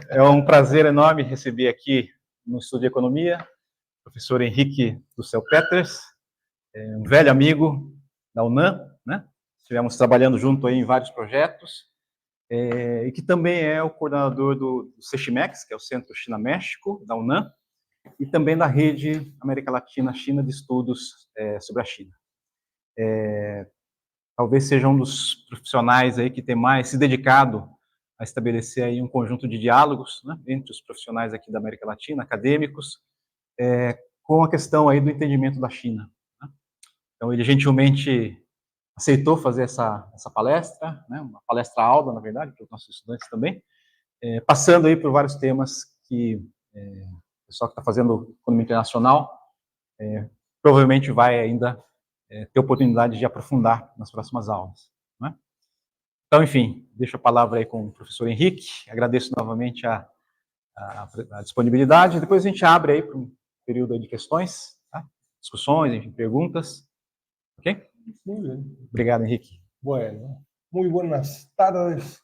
É um prazer enorme receber aqui no Estúdio de Economia o professor Henrique do Céu Peters, um velho amigo da UNAM, né? Estivemos trabalhando junto aí em vários projetos, e que também é o coordenador do CECHIMEX, que é o Centro China-México, da UNAM, e também da Rede América Latina-China de Estudos sobre a China. Talvez seja um dos profissionais aí que tem mais se dedicado a estabelecer aí um conjunto de diálogos, né, entre os profissionais aqui da América Latina, acadêmicos, com a questão aí do entendimento da China, né? Então, ele gentilmente aceitou fazer essa palestra, né, uma palestra-aula, na verdade, para os nossos estudantes também, passando aí por vários temas que o pessoal que está fazendo economia internacional provavelmente vai ainda ter oportunidade de aprofundar nas próximas aulas, né? Então, enfim, deixo a palavra aí com o professor Henrique, agradeço novamente a disponibilidade, depois a gente abre aí para um período aí de questões, tá? Discussões, enfim, perguntas, ok? Muy bien. Obrigado, Henrique. Bueno, muy buenas tardes.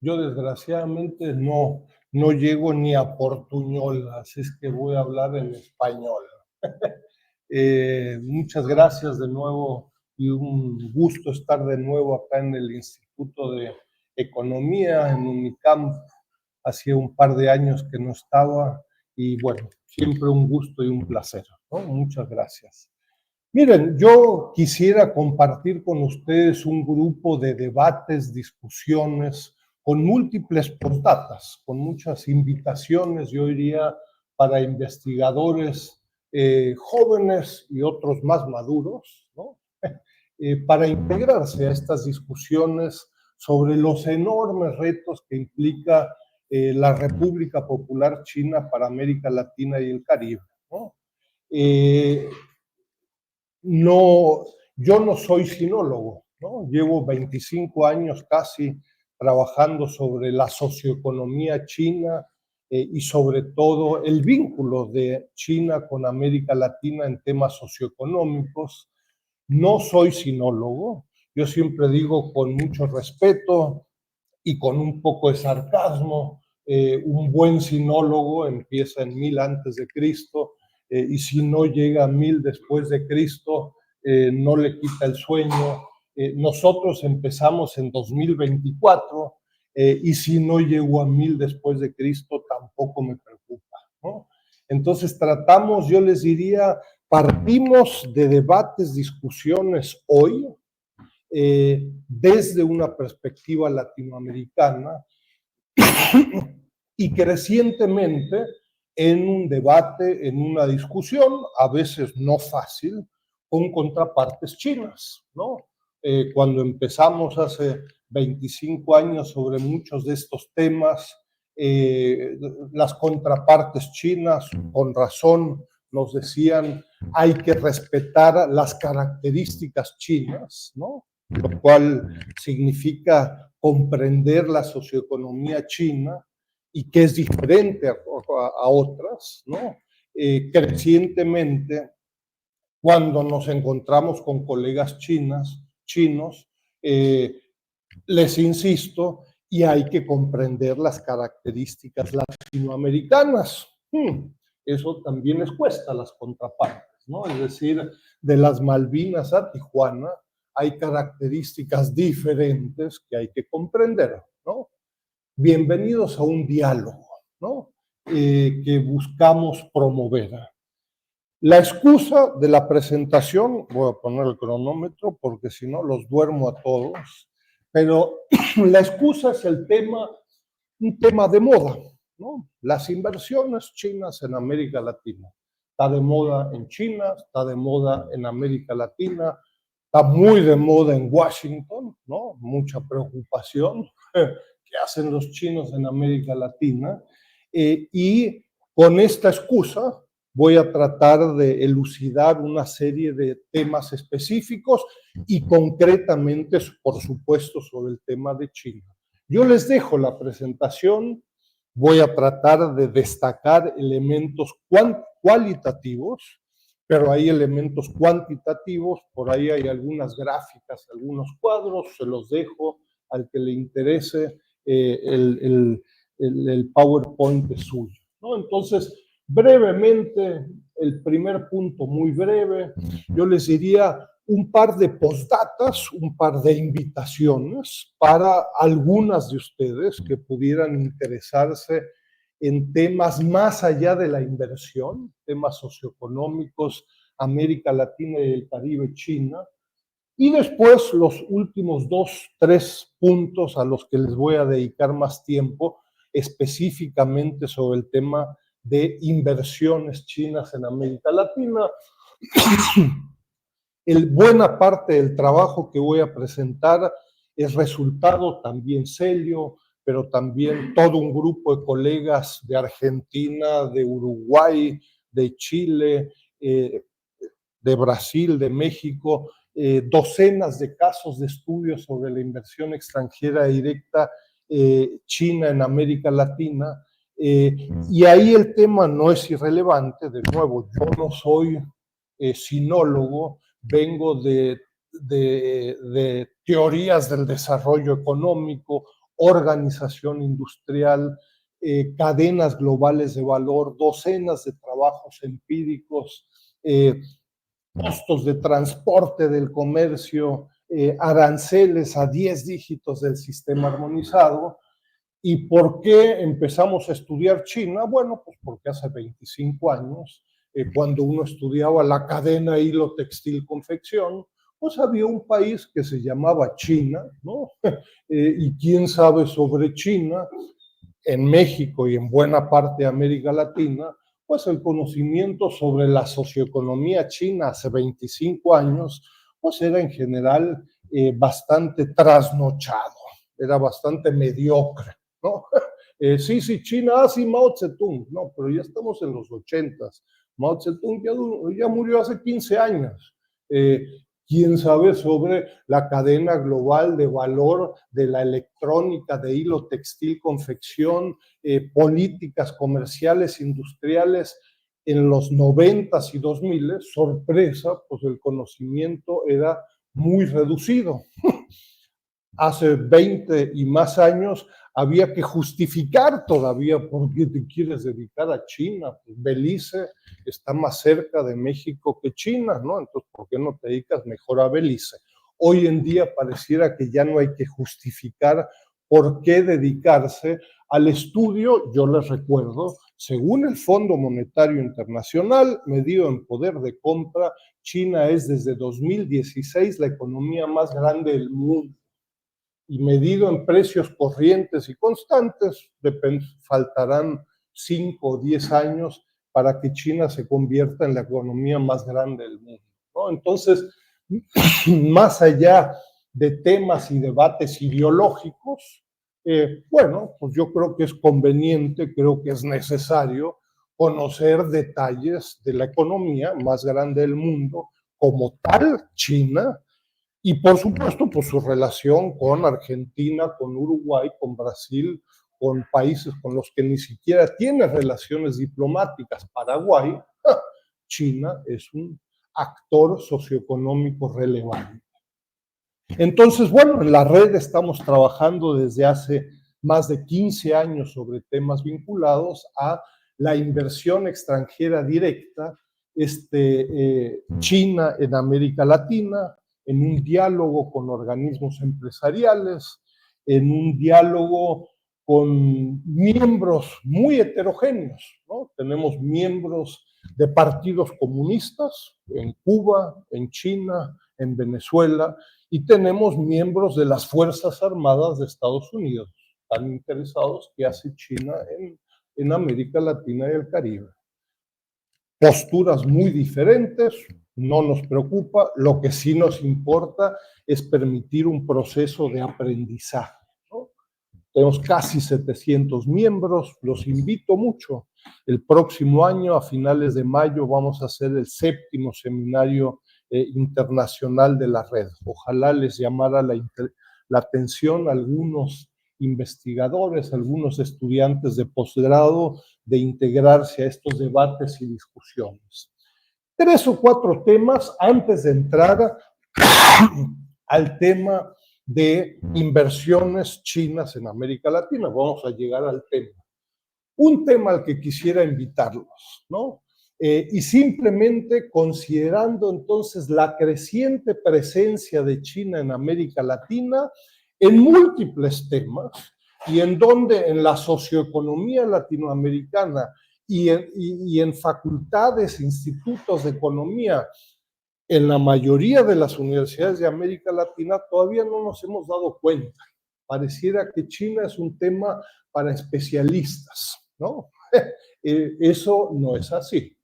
Yo desgraciadamente no llego ni a portuñol, así es que voy a hablar en español. Muchas gracias de nuevo y un gusto estar de nuevo acá en el Instituto de Economía, en Unicamp. Hacía un par de años que no estaba y bueno, siempre un gusto y un placer, ¿no? Muchas gracias. Miren, yo quisiera compartir con ustedes un grupo de debates, discusiones, con múltiples postdatas, con muchas invitaciones, yo diría, para investigadores jóvenes y otros más maduros, ¿no? Para integrarse a estas discusiones sobre los enormes retos que implica la República Popular China para América Latina y el Caribe, ¿no? Yo no soy sinólogo, ¿no? Llevo 25 años casi trabajando sobre la socioeconomía china y sobre todo el vínculo de China con América Latina en temas socioeconómicos. No soy sinólogo, yo siempre digo con mucho respeto y con un poco de sarcasmo, un buen sinólogo empieza en 1000 antes de Cristo, y si no llega a 1000 después de Cristo, no le quita el sueño. Nosotros empezamos en 2024, y si no llego a 1000 después de Cristo, tampoco me preocupa, ¿no? Entonces tratamos, yo les diría, partimos de debates, discusiones hoy, desde una perspectiva latinoamericana y crecientemente en un debate, en una discusión, a veces no fácil, con contrapartes chinas, ¿no? Cuando empezamos hace 25 años sobre muchos de estos temas, las contrapartes chinas, con razón, nos decían hay que respetar las características chinas, ¿no? Lo cual significa comprender la socioeconomía china y que es diferente a otras, ¿no? Crecientemente, cuando nos encontramos con colegas chinos, les insisto, y hay que comprender las características latinoamericanas. Eso también les cuesta a las contrapartes, ¿no? Es decir, de las Malvinas a Tijuana hay características diferentes que hay que comprender, ¿no? Bienvenidos a un diálogo, ¿no? Que buscamos promover. La excusa de la presentación, voy a poner el cronómetro porque si no los duermo a todos, pero la excusa es un tema de moda, ¿no? Las inversiones chinas en América Latina. Está de moda en China, está de moda en América Latina, está muy de moda en Washington, ¿no? Mucha preocupación. ¿Qué hacen los chinos en América Latina? Y con esta excusa voy a tratar de elucidar una serie de temas específicos y concretamente, por supuesto, sobre el tema de China. Yo les dejo la presentación, voy a tratar de destacar elementos cualitativos, pero hay elementos cuantitativos, por ahí hay algunas gráficas, algunos cuadros, se los dejo al que le interese el PowerPoint es suyo, ¿no? Entonces, brevemente, el primer punto muy breve, yo les diría un par de postdatas, un par de invitaciones para algunas de ustedes que pudieran interesarse en temas más allá de la inversión, temas socioeconómicos, América Latina y el Caribe, China. Y después los últimos 2, 3 puntos a los que les voy a dedicar más tiempo, específicamente sobre el tema de inversiones chinas en América Latina. Buena parte del trabajo que voy a presentar es resultado también serio, pero también todo un grupo de colegas de Argentina, de Uruguay, de Chile, de Brasil, de México, docenas de casos de estudios sobre la inversión extranjera directa China en América Latina. Y ahí el tema no es irrelevante. De nuevo, yo no soy sinólogo, vengo de teorías del desarrollo económico, organización industrial, cadenas globales de valor, docenas de trabajos empíricos, costos de transporte del comercio, aranceles a 10 dígitos del sistema armonizado. ¿Y por qué empezamos a estudiar China? Bueno, pues porque hace 25 años, cuando uno estudiaba la cadena hilo textil confección, pues había un país que se llamaba China, ¿no? Y quién sabe sobre China, en México y en buena parte de América Latina, pues el conocimiento sobre la socioeconomía china hace 25 años, pues era en general bastante trasnochado, era bastante mediocre, ¿no? Sí, China, sí, Mao Zedong, no, pero ya estamos en los 80s. Mao Zedong ya murió hace 15 años. ¿Quién sabe sobre la cadena global de valor de la electrónica, de hilo textil, confección, políticas comerciales, industriales en los 90s y 2000s? Sorpresa, pues el conocimiento era muy reducido. Hace 20 y más años había que justificar todavía por qué te quieres dedicar a China. Pues Belice está más cerca de México que China, ¿no? Entonces, ¿por qué no te dedicas mejor a Belice? Hoy en día pareciera que ya no hay que justificar por qué dedicarse al estudio. Yo les recuerdo, según el Fondo Monetario Internacional, medido en poder de compra, China es desde 2016 la economía más grande del mundo. Y medido en precios corrientes y constantes, faltarán 5 o 10 años para que China se convierta en la economía más grande del mundo, ¿no? Entonces, más allá de temas y debates ideológicos, bueno, pues yo creo que es conveniente, creo que es necesario conocer detalles de la economía más grande del mundo, como tal, China, y por supuesto, pues su relación con Argentina, con Uruguay, con Brasil, con países con los que ni siquiera tiene relaciones diplomáticas. Paraguay, China es un actor socioeconómico relevante. Entonces, bueno, en la red estamos trabajando desde hace más de 15 años sobre temas vinculados a la inversión extranjera directa, China en América Latina, en un diálogo con organismos empresariales, en un diálogo con miembros muy heterogéneos, ¿no? Tenemos miembros de partidos comunistas en Cuba, en China, en Venezuela, y tenemos miembros de las Fuerzas Armadas de Estados Unidos, tan interesados que hace China en América Latina y el Caribe. Posturas muy diferentes, no nos preocupa, lo que sí nos importa es permitir un proceso de aprendizaje, ¿no? Tenemos casi 700 miembros, los invito mucho. El próximo año, a finales de mayo, vamos a hacer el 7º seminario internacional de la red. Ojalá les llamara la atención a algunos investigadores, algunos estudiantes de posgrado, de integrarse a estos debates y discusiones. 3 o 4 temas antes de entrar al tema de inversiones chinas en América Latina. Vamos a llegar al tema. Un tema al que quisiera invitarlos, ¿no? Y simplemente considerando entonces la creciente presencia de China en América Latina en múltiples temas y en donde en la socioeconomía latinoamericana y en facultades, institutos de economía, en la mayoría de las universidades de América Latina todavía no nos hemos dado cuenta. Pareciera que China es un tema para especialistas, ¿no? Eso no es así.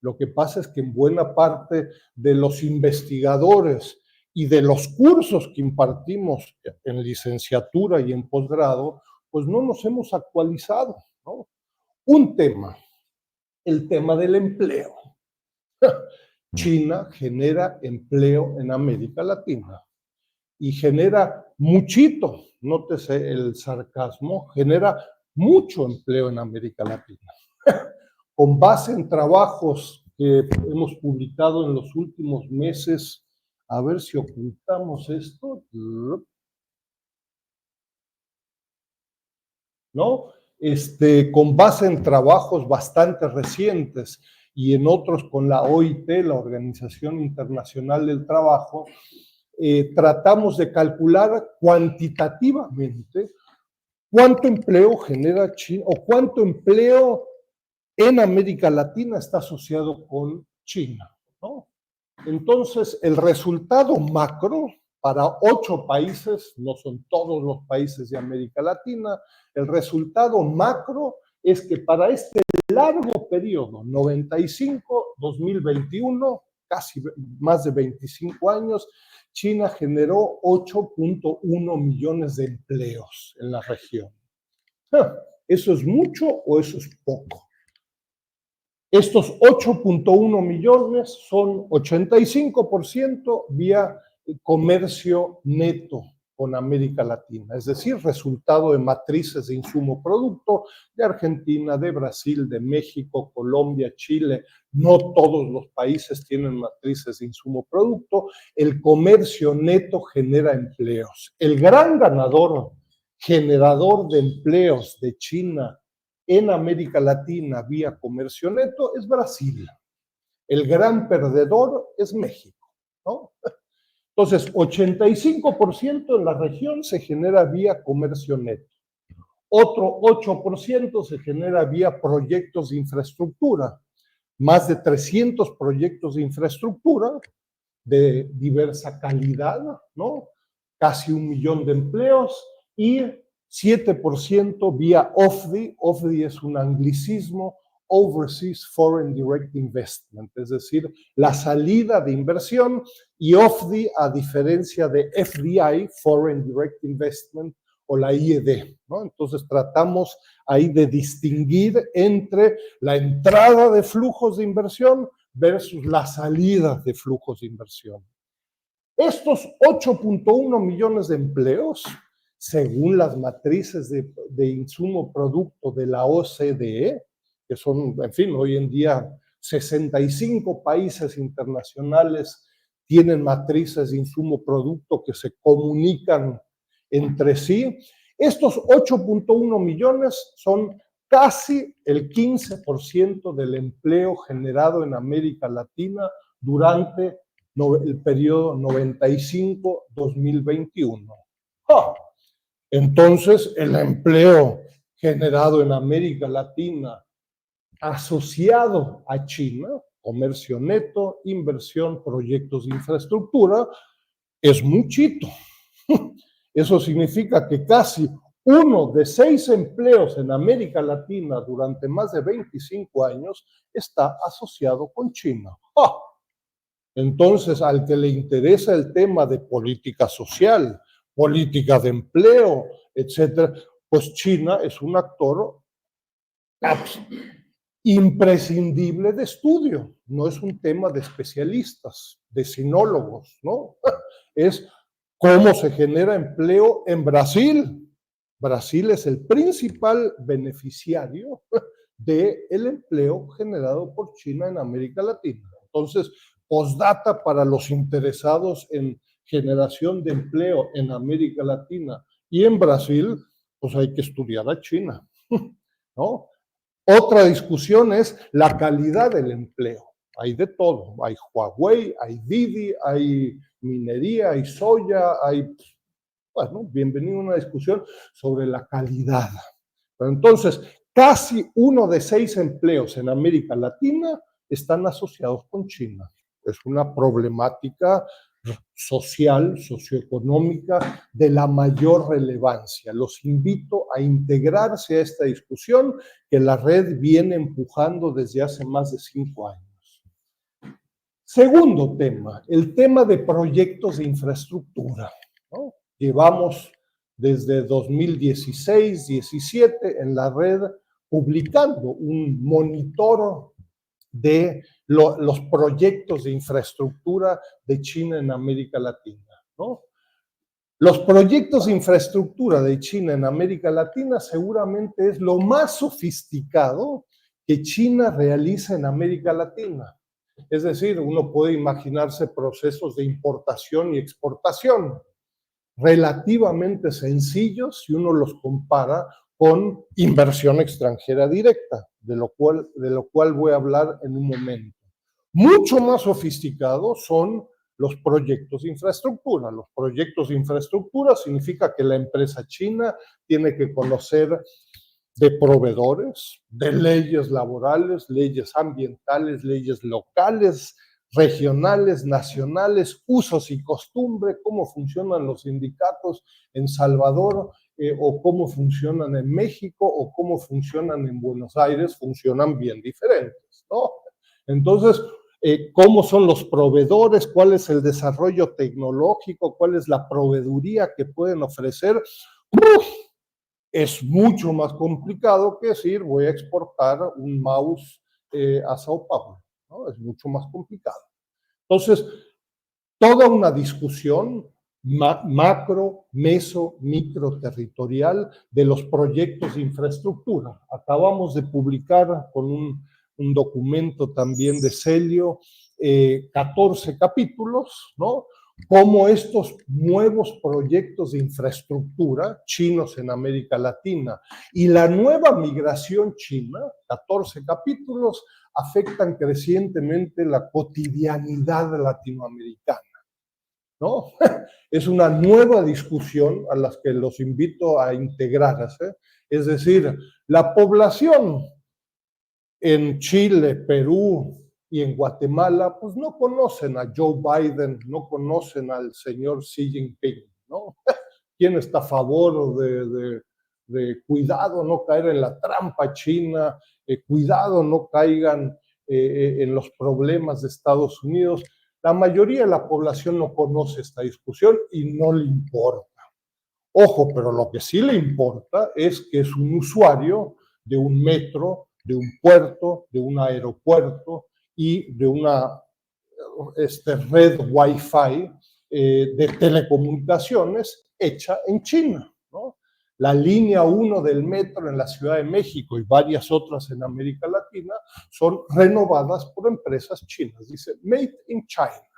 Lo que pasa es que en buena parte de los investigadores y de los cursos que impartimos en licenciatura y en posgrado, pues no nos hemos actualizado, ¿no? Un tema, el tema del empleo. China genera empleo en América Latina y genera muchito, nótese el sarcasmo, genera mucho empleo en América Latina. Con base en trabajos que hemos publicado en los últimos meses, a ver si ocultamos esto, ¿no? Con base en trabajos bastante recientes y en otros con la OIT, la Organización Internacional del Trabajo, tratamos de calcular cuantitativamente cuánto empleo genera China o cuánto empleo en América Latina está asociado con China, ¿no? Entonces, el resultado macro para 8 países, no son todos los países de América Latina, el resultado macro es que para este largo periodo, 95-2021, casi más de 25 años, China generó 8.1 millones de empleos en la región. ¿Eso es mucho o eso es poco? Estos 8.1 millones son 85% vía comercio neto con América Latina, es decir, resultado de matrices de insumo producto de Argentina, de Brasil, de México, Colombia, Chile. No todos los países tienen matrices de insumo producto. El comercio neto genera empleos. El gran ganador, generador de empleos de China en América Latina vía comercio neto es Brasil. El gran perdedor es México, ¿no? Entonces, 85% en la región se genera vía comercio neto. Otro 8% se genera vía proyectos de infraestructura. Más de 300 proyectos de infraestructura de diversa calidad, ¿no? Casi 1 millón de empleos y 7% vía OFDI. OFDI es un anglicismo, Overseas Foreign Direct Investment, es decir, la salida de inversión, y OFDI, a diferencia de FDI, Foreign Direct Investment, o la IED, ¿no? Entonces tratamos ahí de distinguir entre la entrada de flujos de inversión versus la salida de flujos de inversión. Estos 8.1 millones de empleos, según las matrices de insumo producto de la OCDE, que son, en fin, hoy en día 65 países internacionales tienen matrices de insumo producto que se comunican entre sí. Estos 8.1 millones son casi el 15% del empleo generado en América Latina durante el periodo 95-2021. Entonces, el empleo generado en América Latina asociado a China, comercio neto, inversión, proyectos de infraestructura, es muchito. Eso significa que casi 1 de 6 empleos en América Latina durante más de 25 años está asociado con China. Entonces, al que le interesa el tema de política social, política de empleo, etcétera, pues China es un actor imprescindible de estudio. No es un tema de especialistas, de sinólogos, ¿no? Es cómo se genera empleo en Brasil. Brasil es el principal beneficiario del empleo generado por China en América Latina. Entonces, postdata para los interesados en generación de empleo en América Latina y en Brasil, pues hay que estudiar a China, ¿no? Otra discusión es la calidad del empleo. Hay de todo, hay Huawei, hay Didi, hay minería, hay soya, hay, bueno, bienvenido a una discusión sobre la calidad. Pero entonces, casi 1 de 6 empleos en América Latina están asociados con China. Es una problemática social, socioeconómica de la mayor relevancia. Los invito a integrarse a esta discusión que la red viene empujando desde hace más de 5 años. Segundo tema, el tema de proyectos de infraestructura, ¿no? Llevamos desde 2016-17 en la red publicando un monitor de los proyectos de infraestructura de China en América Latina, ¿no? Los proyectos de infraestructura de China en América Latina seguramente es lo más sofisticado que China realiza en América Latina. Es decir, uno puede imaginarse procesos de importación y exportación relativamente sencillos si uno los compara con inversión extranjera directa, de lo cual voy a hablar en un momento. Mucho más sofisticados son los proyectos de infraestructura. Los proyectos de infraestructura significa que la empresa china tiene que conocer de proveedores, de leyes laborales, leyes ambientales, leyes locales, regionales, nacionales, usos y costumbres, cómo funcionan los sindicatos en Salvador, o cómo funcionan en México, o cómo funcionan en Buenos Aires, funcionan bien diferentes, ¿no? Entonces, cómo son los proveedores, cuál es el desarrollo tecnológico, cuál es la proveeduría que pueden ofrecer. Es mucho más complicado que decir voy a exportar un mouse a Sao Paulo, ¿no? Es mucho más complicado. Entonces, toda una discusión macro, meso, micro territorial de los proyectos de infraestructura. Acabamos de publicar con un documento también de Celio, 14 capítulos, ¿no? Cómo estos nuevos proyectos de infraestructura chinos en América Latina y la nueva migración china, 14 capítulos, afectan crecientemente la cotidianidad latinoamericana, ¿no? Es una nueva discusión a la que los invito a integrarse. Es decir, la población en Chile, Perú y en Guatemala, pues no conocen a Joe Biden, no conocen al señor Xi Jinping, ¿no? ¿Quién está a favor de cuidado no caer en la trampa china, cuidado no caigan en los problemas de Estados Unidos? La mayoría de la población no conoce esta discusión y no le importa. Ojo, pero lo que sí le importa es que es un usuario de un metro, de un puerto, de un aeropuerto y de una red Wi-Fi de telecomunicaciones hecha en China, ¿no? La línea 1 del metro en la Ciudad de México y varias otras en América Latina son renovadas por empresas chinas. Dice Made in China,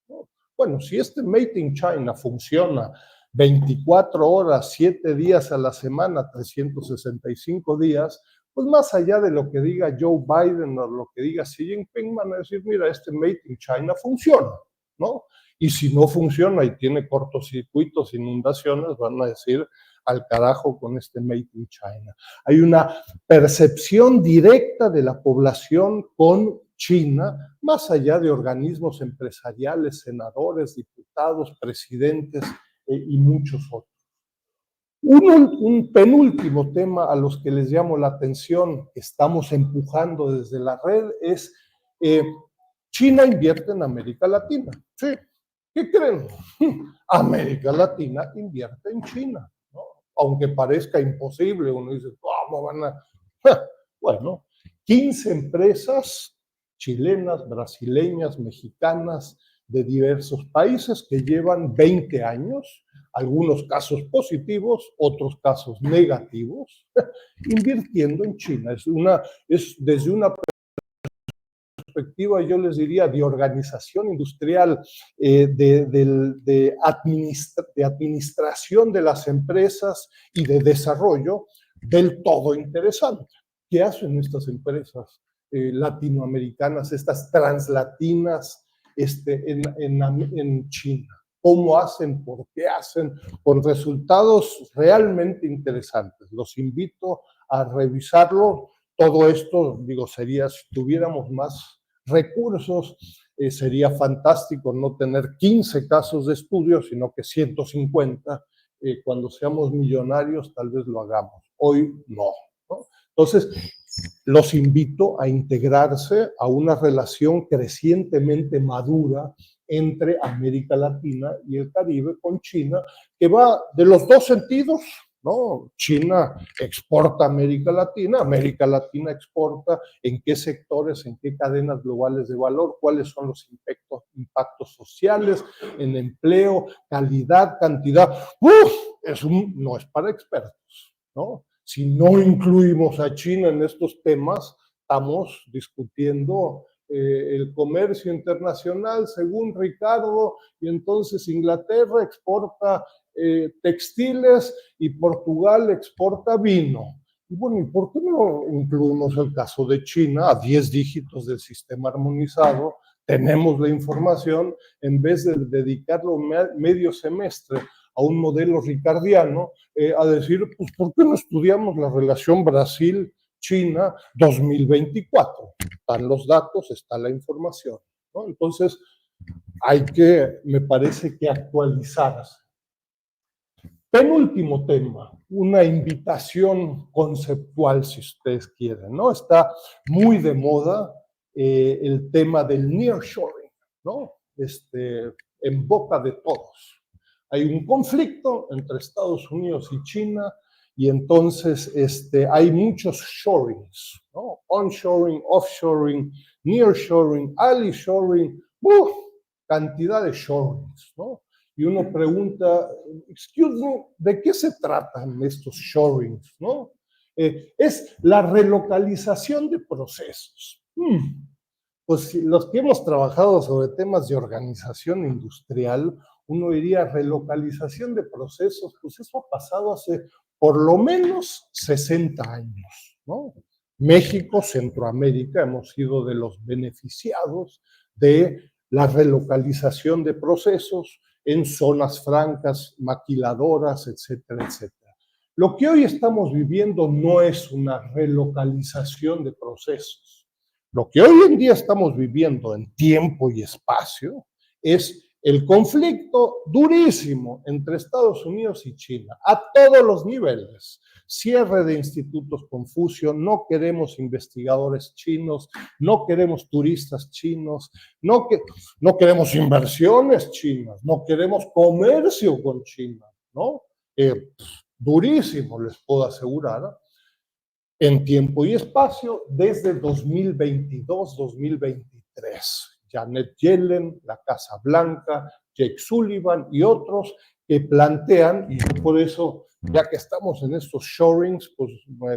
¿no? Bueno, si este Made in China funciona 24 horas, 7 días a la semana, 365 días, pues más allá de lo que diga Joe Biden o lo que diga Xi Jinping, van a decir, mira, este Made in China funciona, ¿no? Y si no funciona y tiene cortocircuitos, inundaciones, van a decir, al carajo con este Made in China. Hay una percepción directa de la población con China, más allá de organismos empresariales, senadores, diputados, presidentes y muchos otros. Un penúltimo tema a los que les llamo la atención, que estamos empujando desde la red, es China invierte en América Latina. Sí, ¿qué creen? América Latina invierte en China, ¿no? Aunque parezca imposible, uno dice, ¿cómo van a...? Bueno, 15 empresas chilenas, brasileñas, mexicanas, de diversos países que llevan 20 años, algunos casos positivos, otros casos negativos, invirtiendo en China. Es desde una perspectiva, yo les diría, de organización industrial, de administración de las empresas y de desarrollo, del todo interesante. ¿Qué hacen estas empresas latinoamericanas, estas translatinas en China? ¿Cómo hacen? ¿Por qué hacen? Con resultados realmente interesantes. Los invito a revisarlo. Todo esto, digo, sería, si tuviéramos más recursos, sería fantástico no tener 15 casos de estudio, sino que 150. Cuando seamos millonarios, tal vez lo hagamos. Hoy no, ¿no? Entonces, los invito a integrarse a una relación crecientemente madura entre América Latina y el Caribe con China, que va de los dos sentidos, ¿no? China exporta a América Latina exporta, en qué sectores, en qué cadenas globales de valor, cuáles son los impactos sociales, en empleo, calidad, cantidad. No es para expertos, ¿no? Si no incluimos a China en estos temas, estamos discutiendo el comercio internacional, según Ricardo, y entonces Inglaterra exporta textiles y Portugal exporta vino. Y bueno, ¿y por qué no incluimos el caso de China a 10 dígitos del sistema armonizado? Tenemos la información, en vez de dedicarlo medio semestre a un modelo ricardiano, a decir, pues, ¿por qué no estudiamos la relación Brasil-China 2024? Están los datos, está la información, ¿no? Entonces, hay que, me parece que actualizarse. Penúltimo tema, una invitación conceptual, si ustedes quieren, ¿no? Está muy de moda el tema del nearshoring, ¿no? En boca de todos. Hay un conflicto entre Estados Unidos y China y entonces hay muchos shorings, ¿no? Onshoring, offshoring, nearshoring, ally-shoring, cantidad de shorings, ¿no? Y uno pregunta, excuse me, ¿de qué se tratan estos shorings, no? Es la relocalización de procesos. Pues los que hemos trabajado sobre temas de organización industrial, uno diría relocalización de procesos, pues eso ha pasado hace por lo menos 60 años, ¿no? México, Centroamérica, hemos sido de los beneficiados de la relocalización de procesos en zonas francas, maquiladoras, etcétera, etcétera. Lo que hoy estamos viviendo no es una relocalización de procesos. Lo que hoy en día estamos viviendo en tiempo y espacio es el conflicto durísimo entre Estados Unidos y China, a todos los niveles. Cierre de institutos Confucio, no queremos investigadores chinos, no queremos turistas chinos, no queremos inversiones chinas, no queremos comercio con China, ¿no? Durísimo, les puedo asegurar, en tiempo y espacio desde 2022-2023. Janet Yellen, la Casa Blanca, Jake Sullivan y otros que plantean, y por eso, ya que estamos en estos shorings, pues me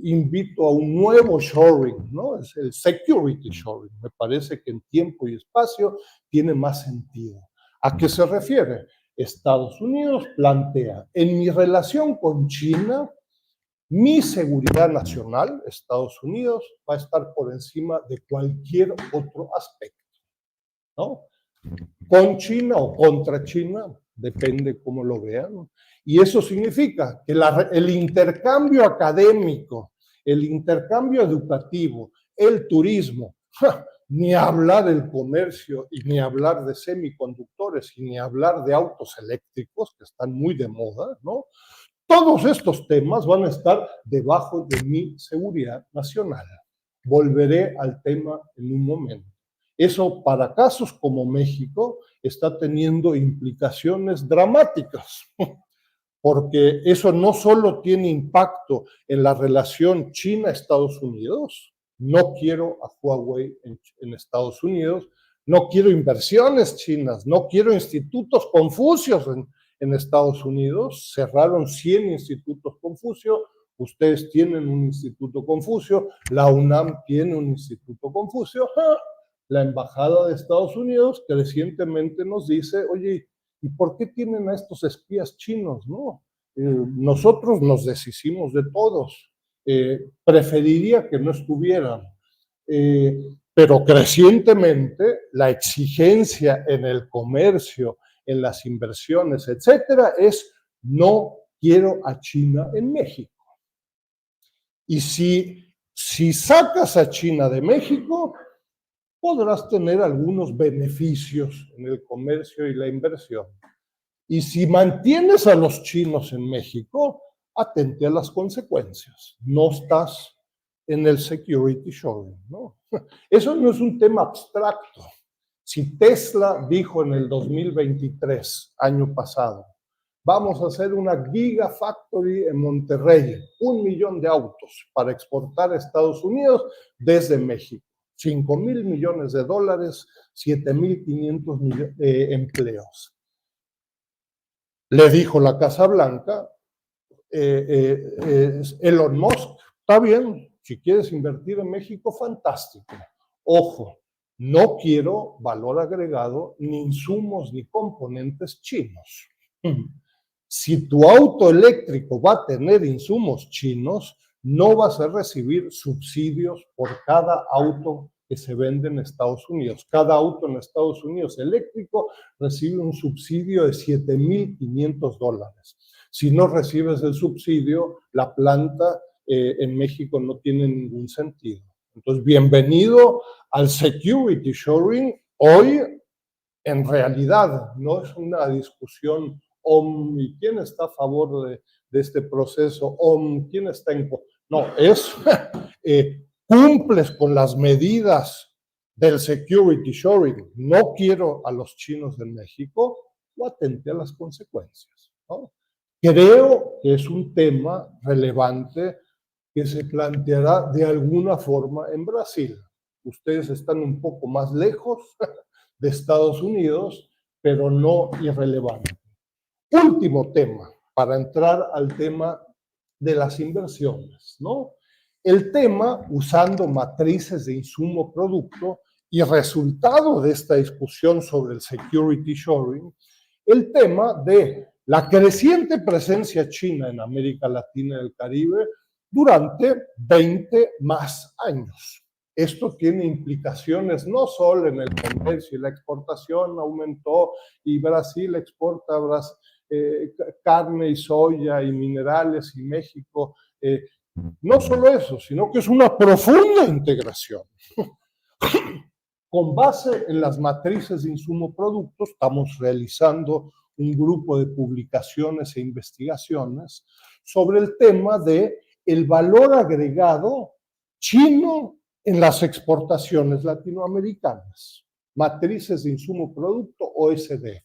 invito a un nuevo shoring, ¿no? Es el security shoring. Me parece que en tiempo y espacio tiene más sentido. ¿A qué se refiere? Estados Unidos plantea, en mi relación con China, mi seguridad nacional, Estados Unidos, va a estar por encima de cualquier otro aspecto, ¿no? Con China o contra China, depende cómo lo vean. Y eso significa que el intercambio académico, el intercambio educativo, el turismo, ni hablar del comercio y ni hablar de semiconductores y ni hablar de autos eléctricos, que están muy de moda, ¿no? Todos estos temas van a estar debajo de mi seguridad nacional. Volveré al tema en un momento. Eso para casos como México está teniendo implicaciones dramáticas, porque eso no solo tiene impacto en la relación China-Estados Unidos, no quiero a Huawei en Estados Unidos, no quiero inversiones chinas, no quiero institutos Confucios en Estados Unidos, cerraron 100 institutos Confucio, ustedes tienen un Instituto Confucio, la UNAM tiene un Instituto Confucio, la Embajada de Estados Unidos crecientemente nos dice, oye, ¿y por qué tienen a estos espías chinos? No, nosotros nos deshicimos de todos, preferiría que no estuvieran, pero crecientemente la exigencia en el comercio, en las inversiones, etcétera, es no quiero a China en México. Y si sacas a China de México, podrás tener algunos beneficios en el comercio y la inversión. Y si mantienes a los chinos en México, atente a las consecuencias. No estás en el security shoring, ¿no? Eso no es un tema abstracto. Si Tesla dijo en el 2023, año pasado, vamos a hacer una gigafactory en Monterrey, 1 millón de autos para exportar a Estados Unidos desde México, 5,000 millones de dólares, 7,500 empleos. Le dijo la Casa Blanca, Elon Musk, está bien, si quieres invertir en México, fantástico. Ojo, no quiero valor agregado, ni insumos, ni componentes chinos. Si tu auto eléctrico va a tener insumos chinos, no vas a recibir subsidios por cada auto que se vende en Estados Unidos. Cada auto en Estados Unidos eléctrico recibe un subsidio de $7,500. Si no recibes el subsidio, la planta en México no tiene ningún sentido. Entonces, bienvenido al security shoring. Hoy, en realidad, no es una discusión ¿y quién está a favor de este proceso? ¿Quién está en contra? No, es cumples con las medidas del security shoring. No quiero a los chinos en México, o atente a las consecuencias, ¿no? Creo que es un tema relevante que se planteará de alguna forma en Brasil. Ustedes están un poco más lejos de Estados Unidos, pero no irrelevante. Último tema, para entrar al tema de las inversiones, ¿no? El tema, usando matrices de insumo-producto y resultado de esta discusión sobre el security shoring, el tema de la creciente presencia china en América Latina y el Caribe durante 20 más años. Esto tiene implicaciones no solo en el comercio y la exportación aumentó y Brasil exporta carne y soya y minerales y México. No solo eso, sino que es una profunda integración. Con base en las matrices de insumo-productos, estamos realizando un grupo de publicaciones e investigaciones sobre el tema de el valor agregado chino en las exportaciones latinoamericanas. Matrices de insumo-producto OSD.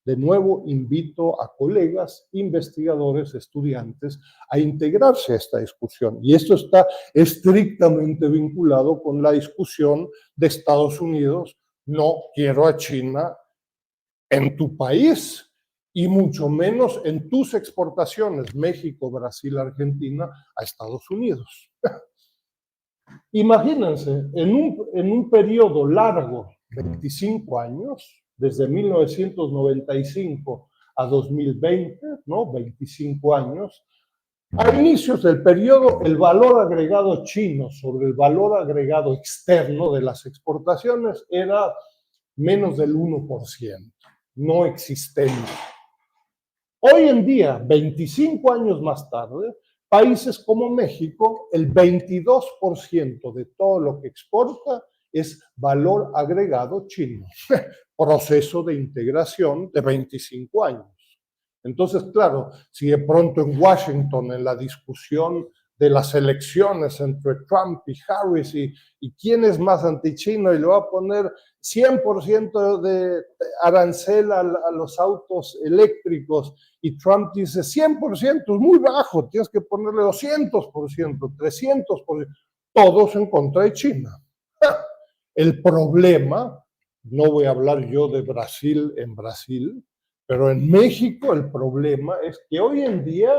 De nuevo, invito a colegas, investigadores, estudiantes a integrarse a esta discusión. Y esto está estrictamente vinculado con la discusión de Estados Unidos. No quiero a China en tu país y mucho menos en tus exportaciones, México, Brasil, Argentina, a Estados Unidos. Imagínense, en un periodo largo, 25 años, desde 1995 a 2020, ¿no? 25 años, a inicios del periodo, el valor agregado chino sobre el valor agregado externo de las exportaciones era menos del 1%, no existente. Hoy en día, 25 años más tarde, países como México, el 22% de todo lo que exporta es valor agregado chino. Proceso de integración de 25 años. Entonces, claro, si de pronto en Washington, en la discusión de las elecciones entre Trump y Harris y quién es más antichino y le va a poner 100% de arancel a los autos eléctricos y Trump dice 100% es muy bajo, tienes que ponerle 200%, 300%, todos en contra de China. El problema, no voy a hablar yo de Brasil en Brasil, pero en México el problema es que hoy en día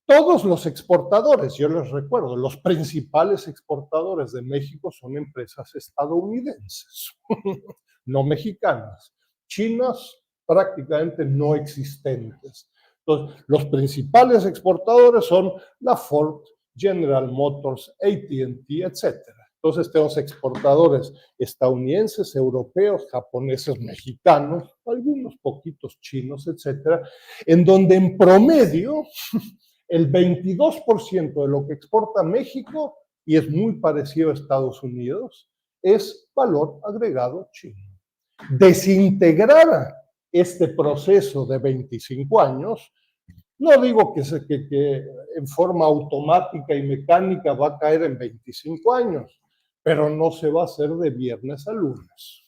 Todos los exportadores, yo les recuerdo, los principales exportadores de México son empresas estadounidenses, no mexicanas. Chinas prácticamente no existentes. Entonces, los principales exportadores son la Ford, General Motors, AT&T, etcétera. Entonces tenemos exportadores estadounidenses, europeos, japoneses, mexicanos, algunos poquitos chinos, etcétera, en donde en promedio el 22% de lo que exporta México, y es muy parecido a Estados Unidos, es valor agregado chino. Desintegrar este proceso de 25 años, no digo que en forma automática y mecánica va a caer en 25 años, pero no se va a hacer de viernes a lunes.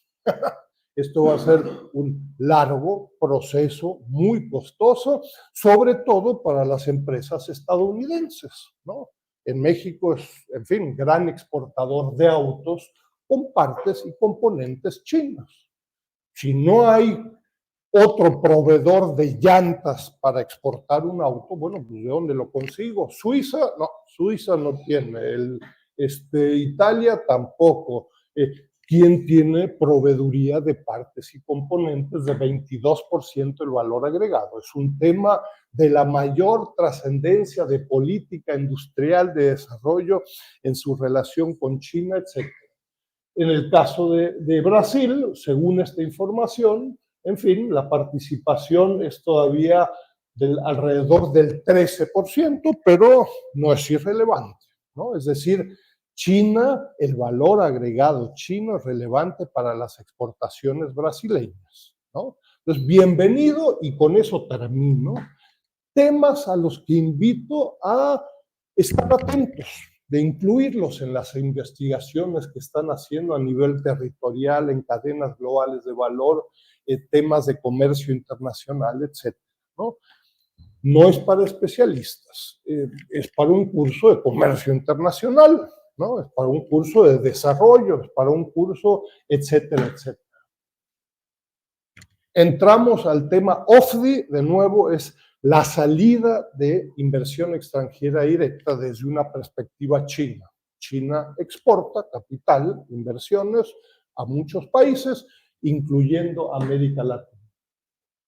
Esto va a ser un largo proceso, muy costoso, sobre todo para las empresas estadounidenses, ¿no? En México es, en fin, gran exportador de autos con partes y componentes chinos. Si no hay otro proveedor de llantas para exportar un auto, bueno, pues ¿de dónde lo consigo? Suiza no tiene, Italia tampoco. ¿Quién tiene proveeduría de partes y componentes de 22% del valor agregado? Es un tema de la mayor trascendencia de política industrial de desarrollo en su relación con China, etc. En el caso de Brasil, según esta información, en fin, la participación es todavía alrededor del 13%, pero no es irrelevante, ¿no? Es decir, China, el valor agregado chino es relevante para las exportaciones brasileñas, ¿no? Entonces, bienvenido, y con eso termino, temas a los que invito a estar atentos, de incluirlos en las investigaciones que están haciendo a nivel territorial, en cadenas globales de valor, temas de comercio internacional, etc. ¿No? No es para especialistas, es para un curso de comercio internacional, ¿no? Es para un curso de desarrollo, es para un curso, etcétera, etcétera. Entramos al tema OFDI, de nuevo es la salida de inversión extranjera directa desde una perspectiva china. China exporta capital, inversiones a muchos países, incluyendo América Latina.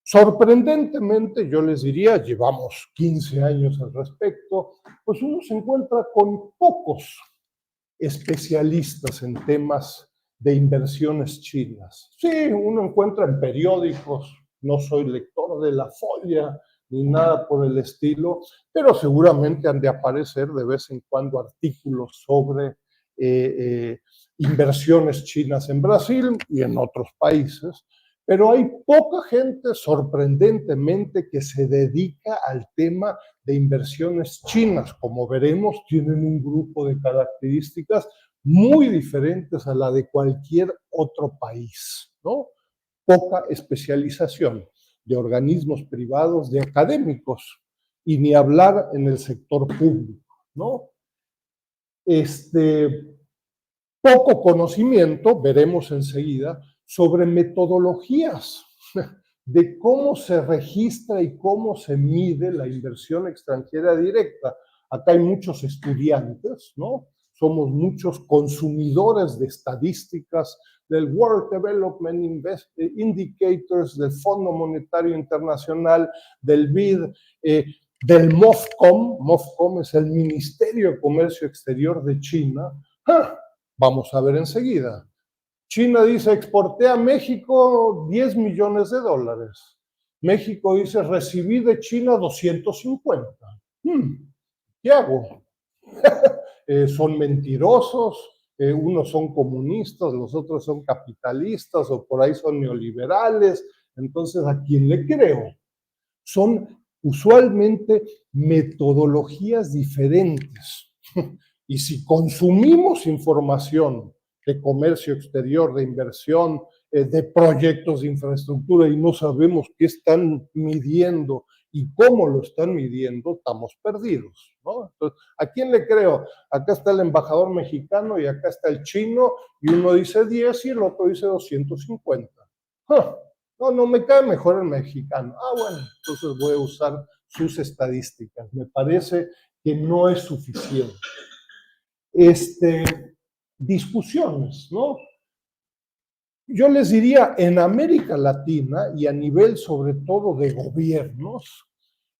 Sorprendentemente, yo les diría, llevamos 15 años al respecto, pues uno se encuentra con pocos especialistas en temas de inversiones chinas. Sí, uno encuentra en periódicos, no soy lector de La Folla ni nada por el estilo, pero seguramente han de aparecer de vez en cuando artículos sobre inversiones chinas en Brasil y en otros países, pero hay poca gente, sorprendentemente, que se dedica al tema de inversiones chinas. Como veremos, tienen un grupo de características muy diferentes a la de cualquier otro país, ¿no? Poca especialización de organismos privados, de académicos, y ni hablar en el sector público, ¿no? Poco conocimiento, veremos enseguida, sobre metodologías de cómo se registra y cómo se mide la inversión extranjera directa. Acá hay muchos estudiantes, ¿no? Somos muchos consumidores de estadísticas del World Development Indicators, del Fondo Monetario Internacional, del BID, del MOFCOM. MOFCOM es el Ministerio de Comercio Exterior de China. Vamos a ver enseguida. China dice, exporté a México 10 millones de dólares. México dice, recibí de China 250. ¿Qué hago? Son mentirosos, unos son comunistas, los otros son capitalistas, o por ahí son neoliberales. Entonces, ¿a quién le creo? Son usualmente metodologías diferentes. Y si consumimos información de comercio exterior, de inversión, de proyectos de infraestructura y no sabemos qué están midiendo y cómo lo están midiendo, estamos perdidos, ¿no? Entonces, ¿a quién le creo? Acá está el embajador mexicano y acá está el chino, y uno dice 10 y el otro dice 250. No, me cae mejor el mexicano. Bueno, entonces voy a usar sus estadísticas. Me parece que no es suficiente. Discusiones, ¿no? Yo les diría, en América Latina y a nivel sobre todo de gobiernos,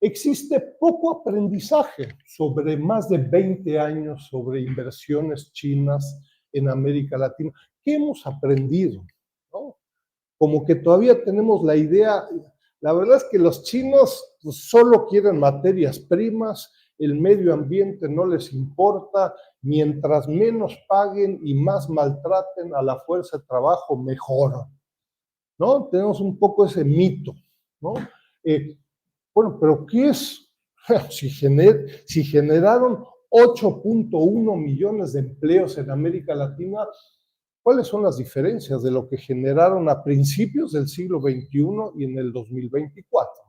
existe poco aprendizaje sobre más de 20 años sobre inversiones chinas en América Latina. ¿Qué hemos aprendido? ¿No? Como que todavía tenemos la idea, la verdad es que los chinos pues, solo quieren materias primas, el medio ambiente no les importa, mientras menos paguen y más maltraten a la fuerza de trabajo, mejor, ¿no? Tenemos un poco ese mito, ¿no? Bueno, pero ¿qué es? Si generaron 8.1 millones de empleos en América Latina, ¿cuáles son las diferencias de lo que generaron a principios del siglo XXI y en el 2024?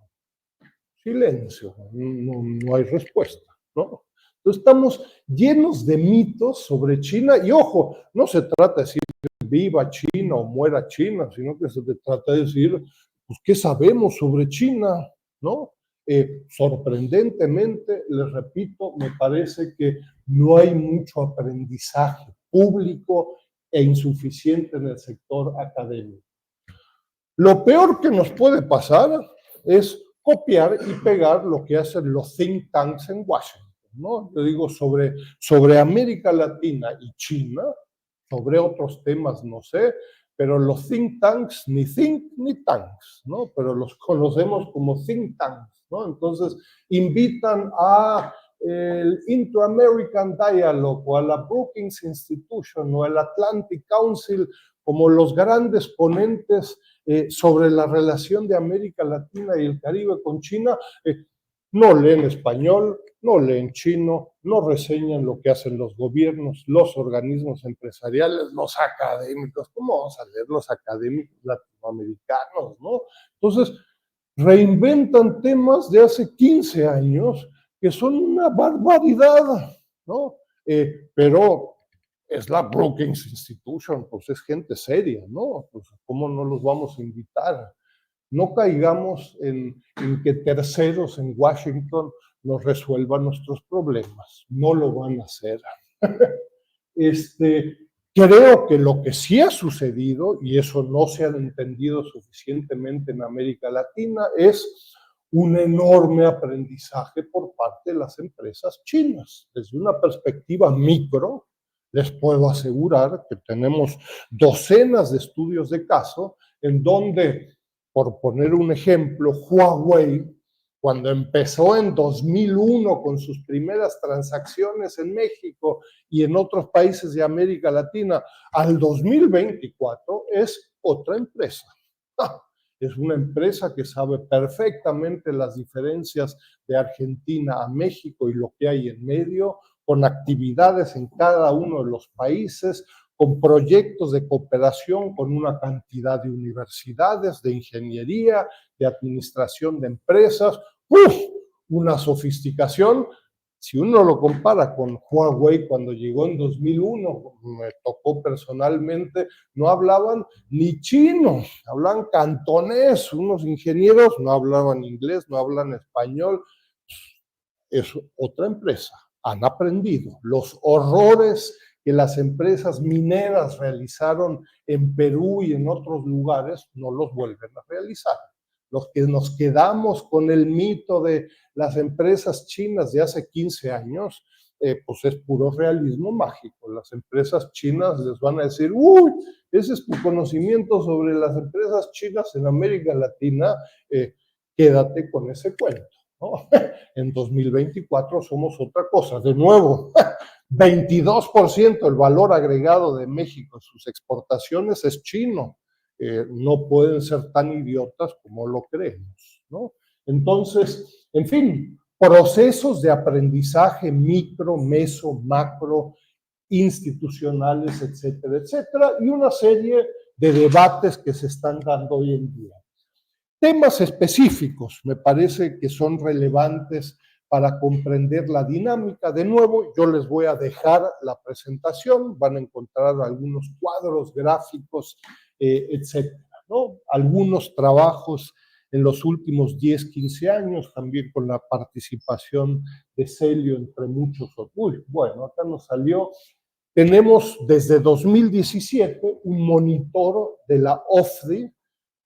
Silencio, no hay respuesta, ¿no? Entonces estamos llenos de mitos sobre China y ojo, no se trata de decir viva China o muera China, sino que se trata de decir, pues, ¿qué sabemos sobre China? ¿No? Sorprendentemente, les repito, me parece que no hay mucho aprendizaje público e insuficiente en el sector académico. Lo peor que nos puede pasar es copiar y pegar lo que hacen los think tanks en Washington, ¿no? Yo digo sobre América Latina y China, sobre otros temas no sé, pero los think tanks ni think ni tanks, ¿no? Pero los conocemos como think tanks, ¿no? Entonces invitan a el Inter-American Dialogue o a la Brookings Institution o el Atlantic Council como los grandes ponentes sobre la relación de América Latina y el Caribe con China. No leen español, no leen chino, no reseñan lo que hacen los gobiernos, los organismos empresariales, los académicos. ¿Cómo vamos a leer los académicos latinoamericanos, no? Entonces, reinventan temas de hace 15 años que son una barbaridad, ¿no? Pero es la Brookings Institution, pues es gente seria, ¿no? Pues, ¿cómo no los vamos a invitar? No caigamos en que terceros en Washington nos resuelvan nuestros problemas. No lo van a hacer. Creo que lo que sí ha sucedido, y eso no se ha entendido suficientemente en América Latina, es un enorme aprendizaje por parte de las empresas chinas. Desde una perspectiva micro, les puedo asegurar que tenemos docenas de estudios de caso en donde, por poner un ejemplo, Huawei, cuando empezó en 2001 con sus primeras transacciones en México y en otros países de América Latina, al 2024 es otra empresa. Es una empresa que sabe perfectamente las diferencias de Argentina a México y lo que hay en medio, con actividades en cada uno de los países, con proyectos de cooperación con una cantidad de universidades, de ingeniería, de administración de empresas. Una sofisticación. Si uno lo compara con Huawei cuando llegó en 2001, me tocó personalmente, no hablaban ni chino, hablaban cantonés, unos ingenieros no hablaban inglés, no hablan español. Es otra empresa. Han aprendido los horrores que las empresas mineras realizaron en Perú y en otros lugares, no los vuelven a realizar. Los que nos quedamos con el mito de las empresas chinas de hace 15 años, pues es puro realismo mágico. Las empresas chinas les van a decir, uy, ese es tu conocimiento sobre las empresas chinas en América Latina, quédate con ese cuento, ¿no? En 2024 somos otra cosa. De nuevo, 22% del valor agregado de México en sus exportaciones es chino. No pueden ser tan idiotas como lo creemos, ¿no? Entonces, en fin, procesos de aprendizaje micro, meso, macro, institucionales, etcétera, etcétera, y una serie de debates que se están dando hoy en día. Temas específicos me parece que son relevantes para comprender la dinámica. De nuevo, yo les voy a dejar la presentación, van a encontrar algunos cuadros, gráficos, etcétera, ¿no? Algunos trabajos en los últimos 10, 15 años, también con la participación de Celio, entre muchos otros. Uy, bueno, acá nos salió. Tenemos desde 2017 un monitor de la OFDI,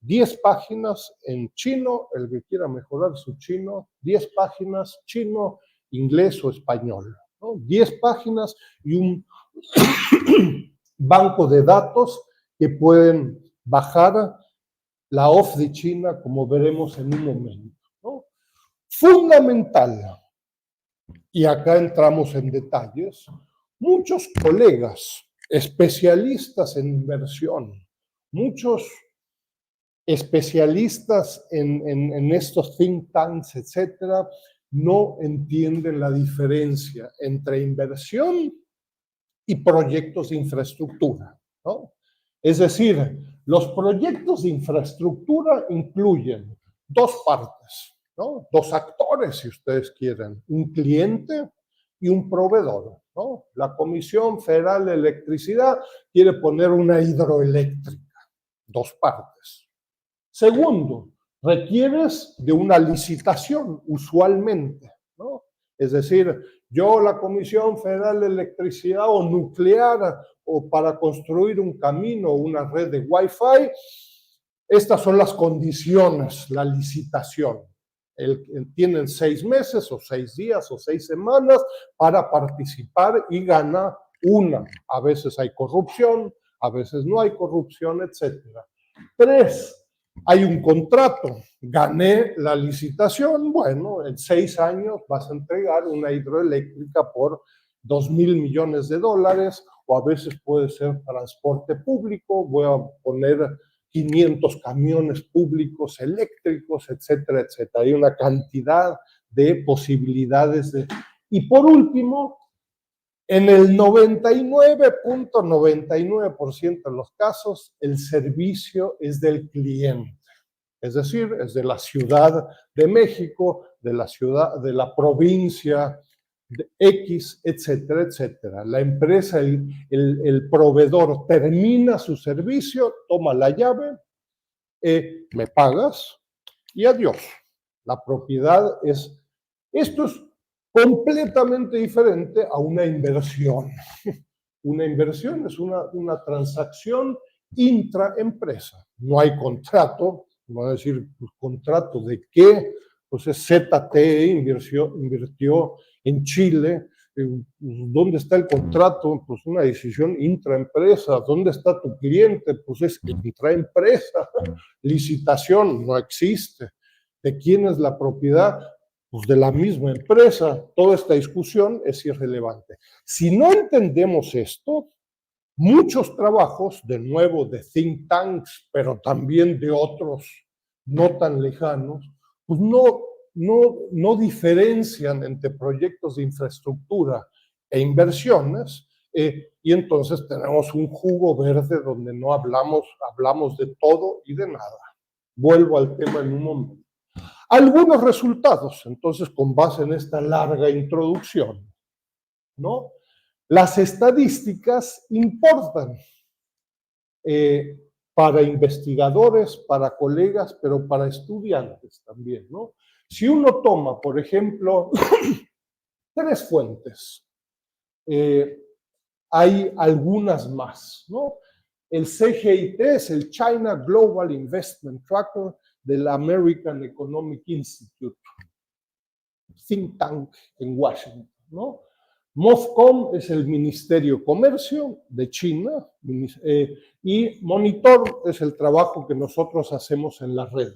10 páginas en chino, el que quiera mejorar su chino, 10 páginas chino, inglés o español, ¿no? 10 páginas y un banco de datos que pueden bajar la OFDI china, como veremos en un momento, ¿no? Fundamental, y acá entramos en detalles, muchos colegas especialistas en inversión, muchos especialistas en estos think tanks, etcétera, no entienden la diferencia entre inversión y proyectos de infraestructura, ¿no? Es decir, los proyectos de infraestructura incluyen dos partes, ¿no? Dos actores, si ustedes quieren, un cliente y un proveedor, ¿no? La Comisión Federal de Electricidad quiere poner una hidroeléctrica, dos partes. Segundo, requieres de una licitación, usualmente, ¿no? Es decir, yo, la Comisión Federal de Electricidad o nuclear, o para construir un camino o una red de Wi-Fi, estas son las condiciones, la licitación. Tienen 6 meses o 6 días o 6 semanas para participar y gana una. A veces hay corrupción, a veces no hay corrupción, etc. 3, hay un contrato, gané la licitación, bueno, en 6 años vas a entregar una hidroeléctrica por $2,000 millones, o a veces puede ser transporte público, voy a poner 500 camiones públicos eléctricos, etcétera, etcétera. Hay una cantidad de posibilidades. Y por último, en el 99.99% de los casos, el servicio es del cliente. Es decir, es de la Ciudad de México, de la ciudad, de la provincia de X, etcétera, etcétera. La empresa, el proveedor termina su servicio, toma la llave, me pagas y adiós. La propiedad es... Esto es completamente diferente a una inversión. Una inversión es una transacción intraempresa. No hay contrato, van a decir, pues, ¿contrato de qué? Pues es ZTE, invirtió en Chile. ¿Dónde está el contrato? Pues una decisión intraempresa. ¿Dónde está tu cliente? Pues es intraempresa. Licitación no existe. ¿De quién es la propiedad? Pues de la misma empresa. Toda esta discusión es irrelevante. Si no entendemos esto, muchos trabajos, de nuevo, de think tanks, pero también de otros no tan lejanos, pues no diferencian entre proyectos de infraestructura e inversiones, y entonces tenemos un jugo verde donde no hablamos de todo y de nada. Vuelvo al tema en un momento. Algunos resultados, entonces, con base en esta larga introducción, ¿no? Las estadísticas importan para investigadores, para colegas, pero para estudiantes también, ¿no? Si uno toma, por ejemplo, 3 fuentes, hay algunas más, ¿no? El CGIT es el China Global Investment Tracker del American Economic Institute, think tank en Washington, ¿no? MOFCOM es el Ministerio de Comercio de China, y Monitor es el trabajo que nosotros hacemos en la red.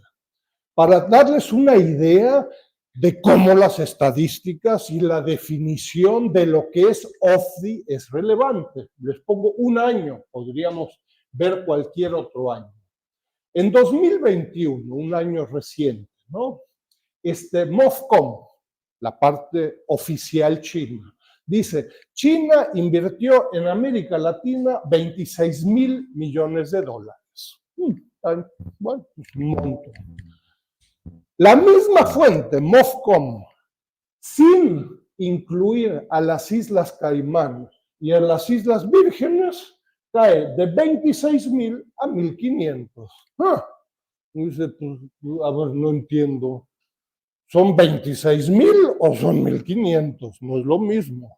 Para darles una idea de cómo las estadísticas y la definición de lo que es OFDI es relevante. Les pongo un año, podríamos ver cualquier otro año. En 2021, un año reciente, ¿no? MOFCOM, la parte oficial china, dice, China invirtió en América Latina $26,000 millones. Bueno, es un monto. La misma fuente, MOFCOM, sin incluir a las Islas Caimán y a las Islas Vírgenes, cae de 26,000 a 1,500. Y dice, pues, a ver, no entiendo. ¿Son 26,000 o son 1,500? No es lo mismo.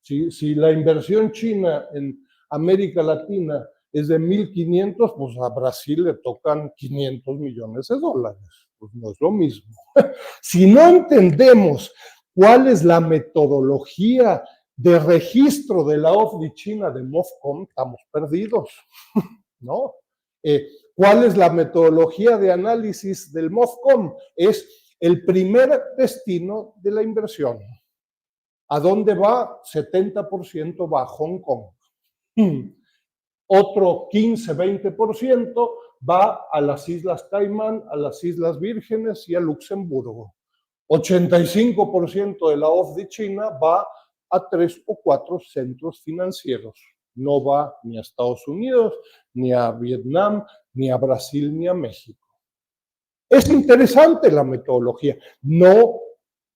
Si la inversión china en América Latina es de 1,500, pues a Brasil le tocan 500 millones de dólares. Pues no es lo mismo. Si no entendemos cuál es la metodología de registro de la OFDI China de MOFCOM, estamos perdidos, ¿no? ¿Cuál es la metodología de análisis del MOFCOM? Es el primer destino de la inversión. ¿A dónde va? 70% va a Hong Kong. Otro 15-20% va a las Islas Caimán, a las Islas Vírgenes y a Luxemburgo. 85% de la OFDI China va a 3 o 4 centros financieros. No va ni a Estados Unidos, ni a Vietnam, ni a Brasil, ni a México. Es interesante la metodología. No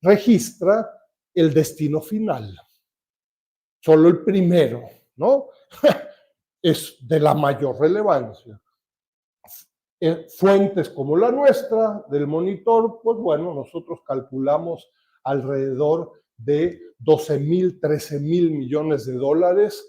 registra el destino final. Solo el primero, ¿no? Es de la mayor relevancia. Fuentes como la nuestra, del monitor, pues bueno, nosotros calculamos alrededor de 12,000, 13,000 millones de dólares.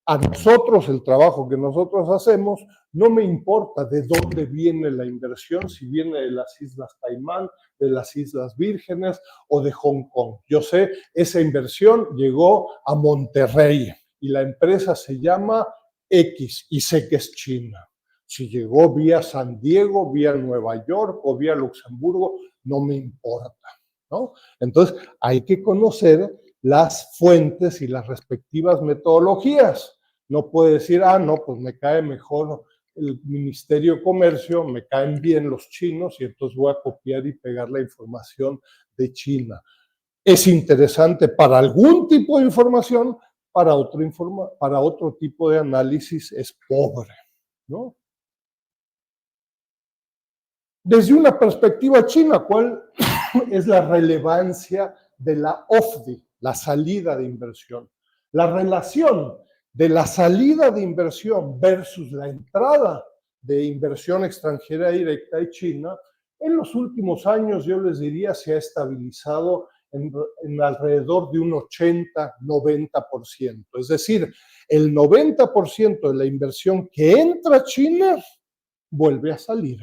A nosotros, el trabajo que nosotros hacemos, no me importa de dónde viene la inversión, si viene de las Islas Caimán, de las Islas Vírgenes o de Hong Kong. Yo sé, esa inversión llegó a Monterrey y la empresa se llama X y sé que es China. Si llegó vía San Diego, vía Nueva York o vía Luxemburgo, no me importa, ¿no? Entonces, hay que conocer las fuentes y las respectivas metodologías. No puede decir, no, pues me cae mejor el Ministerio de Comercio, me caen bien los chinos y entonces voy a copiar y pegar la información de China. Es interesante para algún tipo de información, para otro tipo de análisis es pobre, ¿no? Desde una perspectiva china, ¿cuál es la relevancia de la OFDI, la salida de inversión? La relación de la salida de inversión versus la entrada de inversión extranjera directa de China, en los últimos años, yo les diría, se ha estabilizado en alrededor de un 80-90%. Es decir, el 90% de la inversión que entra a China vuelve a salir.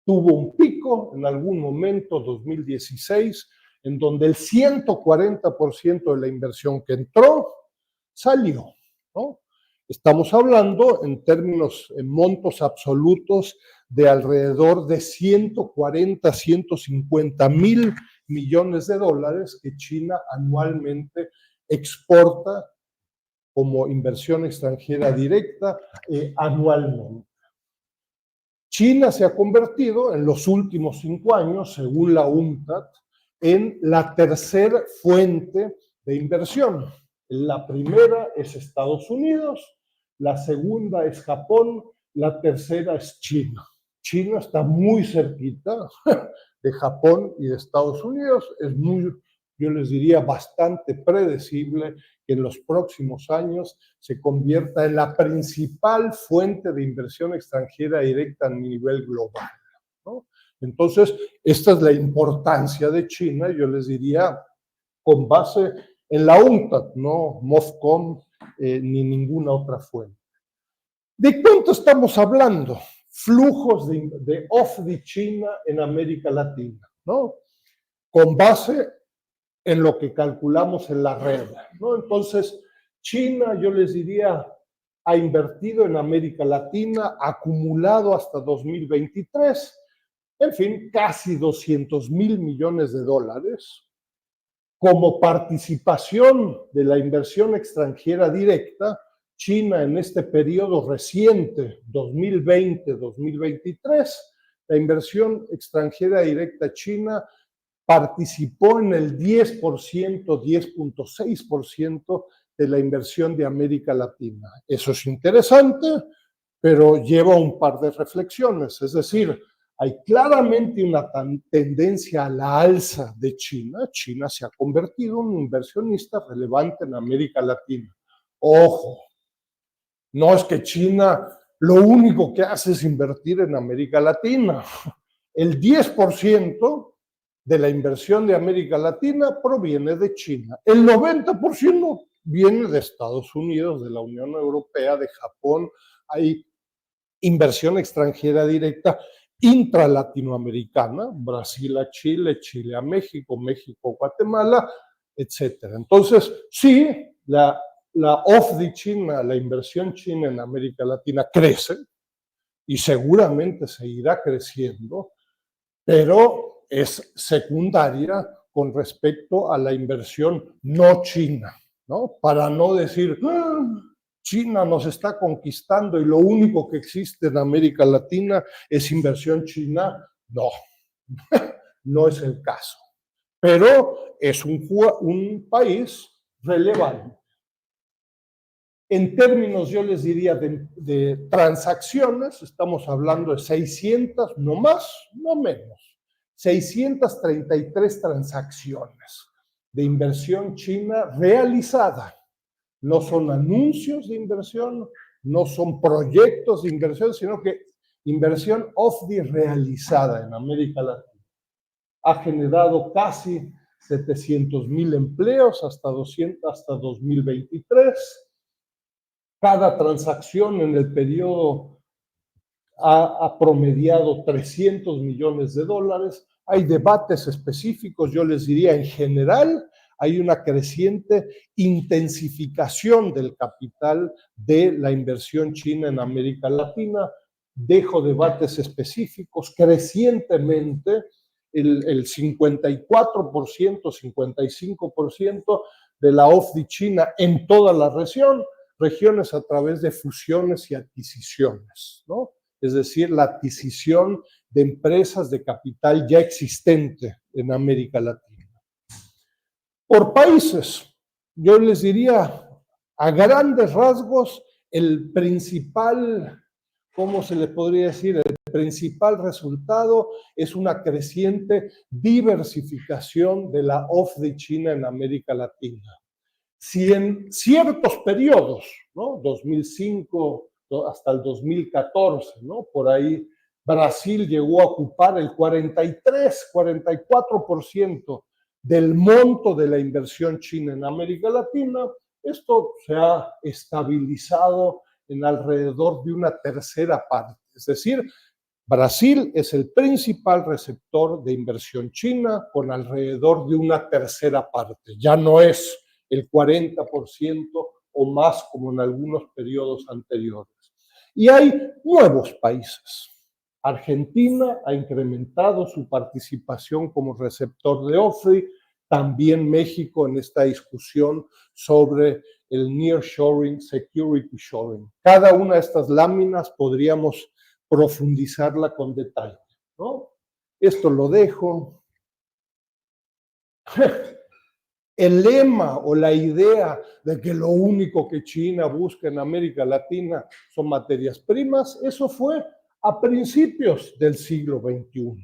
Tuvo un pico en algún momento, 2016, en donde el 140% de la inversión que entró salió, ¿no? Estamos hablando en términos, en montos absolutos, de alrededor de 140, 150 mil millones de dólares que China anualmente exporta como inversión extranjera directa anualmente. China se ha convertido en los últimos 5 años, según la UNCTAD, en la tercera fuente de inversión. La primera es Estados Unidos, la segunda es Japón, la tercera es China. China está muy cerquita de Japón y de Estados Unidos, es muy, yo les diría, bastante predecible que en los próximos años se convierta en la principal fuente de inversión extranjera directa a nivel global, ¿no? Entonces, esta es la importancia de China, yo les diría, con base en la UNCTAD, no MOFCOM ni ninguna otra fuente. ¿De cuánto estamos hablando? Flujos de OFDI China en América Latina, ¿no? Con base en lo que calculamos en la red, ¿no? Entonces, China, yo les diría, ha invertido en América Latina, acumulado hasta 2023, en fin, casi 200,000 millones de dólares, como participación de la inversión extranjera directa. China en este periodo reciente, 2020-2023, la inversión extranjera directa china participó en el 10%, 10.6% de la inversión de América Latina. Eso es interesante, pero lleva un par de reflexiones. Es decir, hay claramente una tendencia a la alza de China. China se ha convertido en un inversionista relevante en América Latina. Ojo, no es que China lo único que hace es invertir en América Latina. El 10% de la inversión de América Latina proviene de China. El 90% viene de Estados Unidos, de la Unión Europea, de Japón. Hay inversión extranjera directa intralatinoamericana, Brasil a Chile, Chile a México, México a Guatemala, etc. Entonces, sí, la OFDI china, la inversión china en América Latina crece y seguramente seguirá creciendo, pero es secundaria con respecto a la inversión no china, ¿no? Para no decir, China nos está conquistando y lo único que existe en América Latina es inversión china. No, no es el caso. Pero es un país relevante. En términos, yo les diría, de transacciones, estamos hablando de 600, no más, no menos, 633 transacciones de inversión china realizada. No son anuncios de inversión, no son proyectos de inversión, sino que inversión OFDI realizada en América Latina. Ha generado casi 700,000 empleos hasta 2023. Cada transacción en el periodo ha promediado 300 millones de dólares. Hay debates específicos, yo les diría en general, hay una creciente intensificación del capital de la inversión china en América Latina. Dejo debates específicos. Crecientemente, el 54%, 55% de la OFDI china en toda la regiones a través de fusiones y adquisiciones, ¿no? Es decir, la adquisición de empresas de capital ya existente en América Latina. Por países, yo les diría a grandes rasgos el principal, ¿cómo se le podría decir? El principal resultado es una creciente diversificación de la OFDI china en América Latina. Si en ciertos periodos, ¿no? 2005 hasta el 2014, ¿no? Por ahí Brasil llegó a ocupar el 44% del monto de la inversión china en América Latina. Esto se ha estabilizado en alrededor de una tercera parte. Es decir, Brasil es el principal receptor de inversión china con alrededor de una tercera parte. Ya no es el 40% o más como en algunos periodos anteriores. Y hay nuevos países. Argentina ha incrementado su participación como receptor de OFDI, también México en esta discusión sobre el nearshoring, security shoring. Cada una de estas láminas podríamos profundizarla con detalle, ¿no? Esto lo dejo. El lema o la idea de que lo único que China busca en América Latina son materias primas, eso fue a principios del siglo XXI.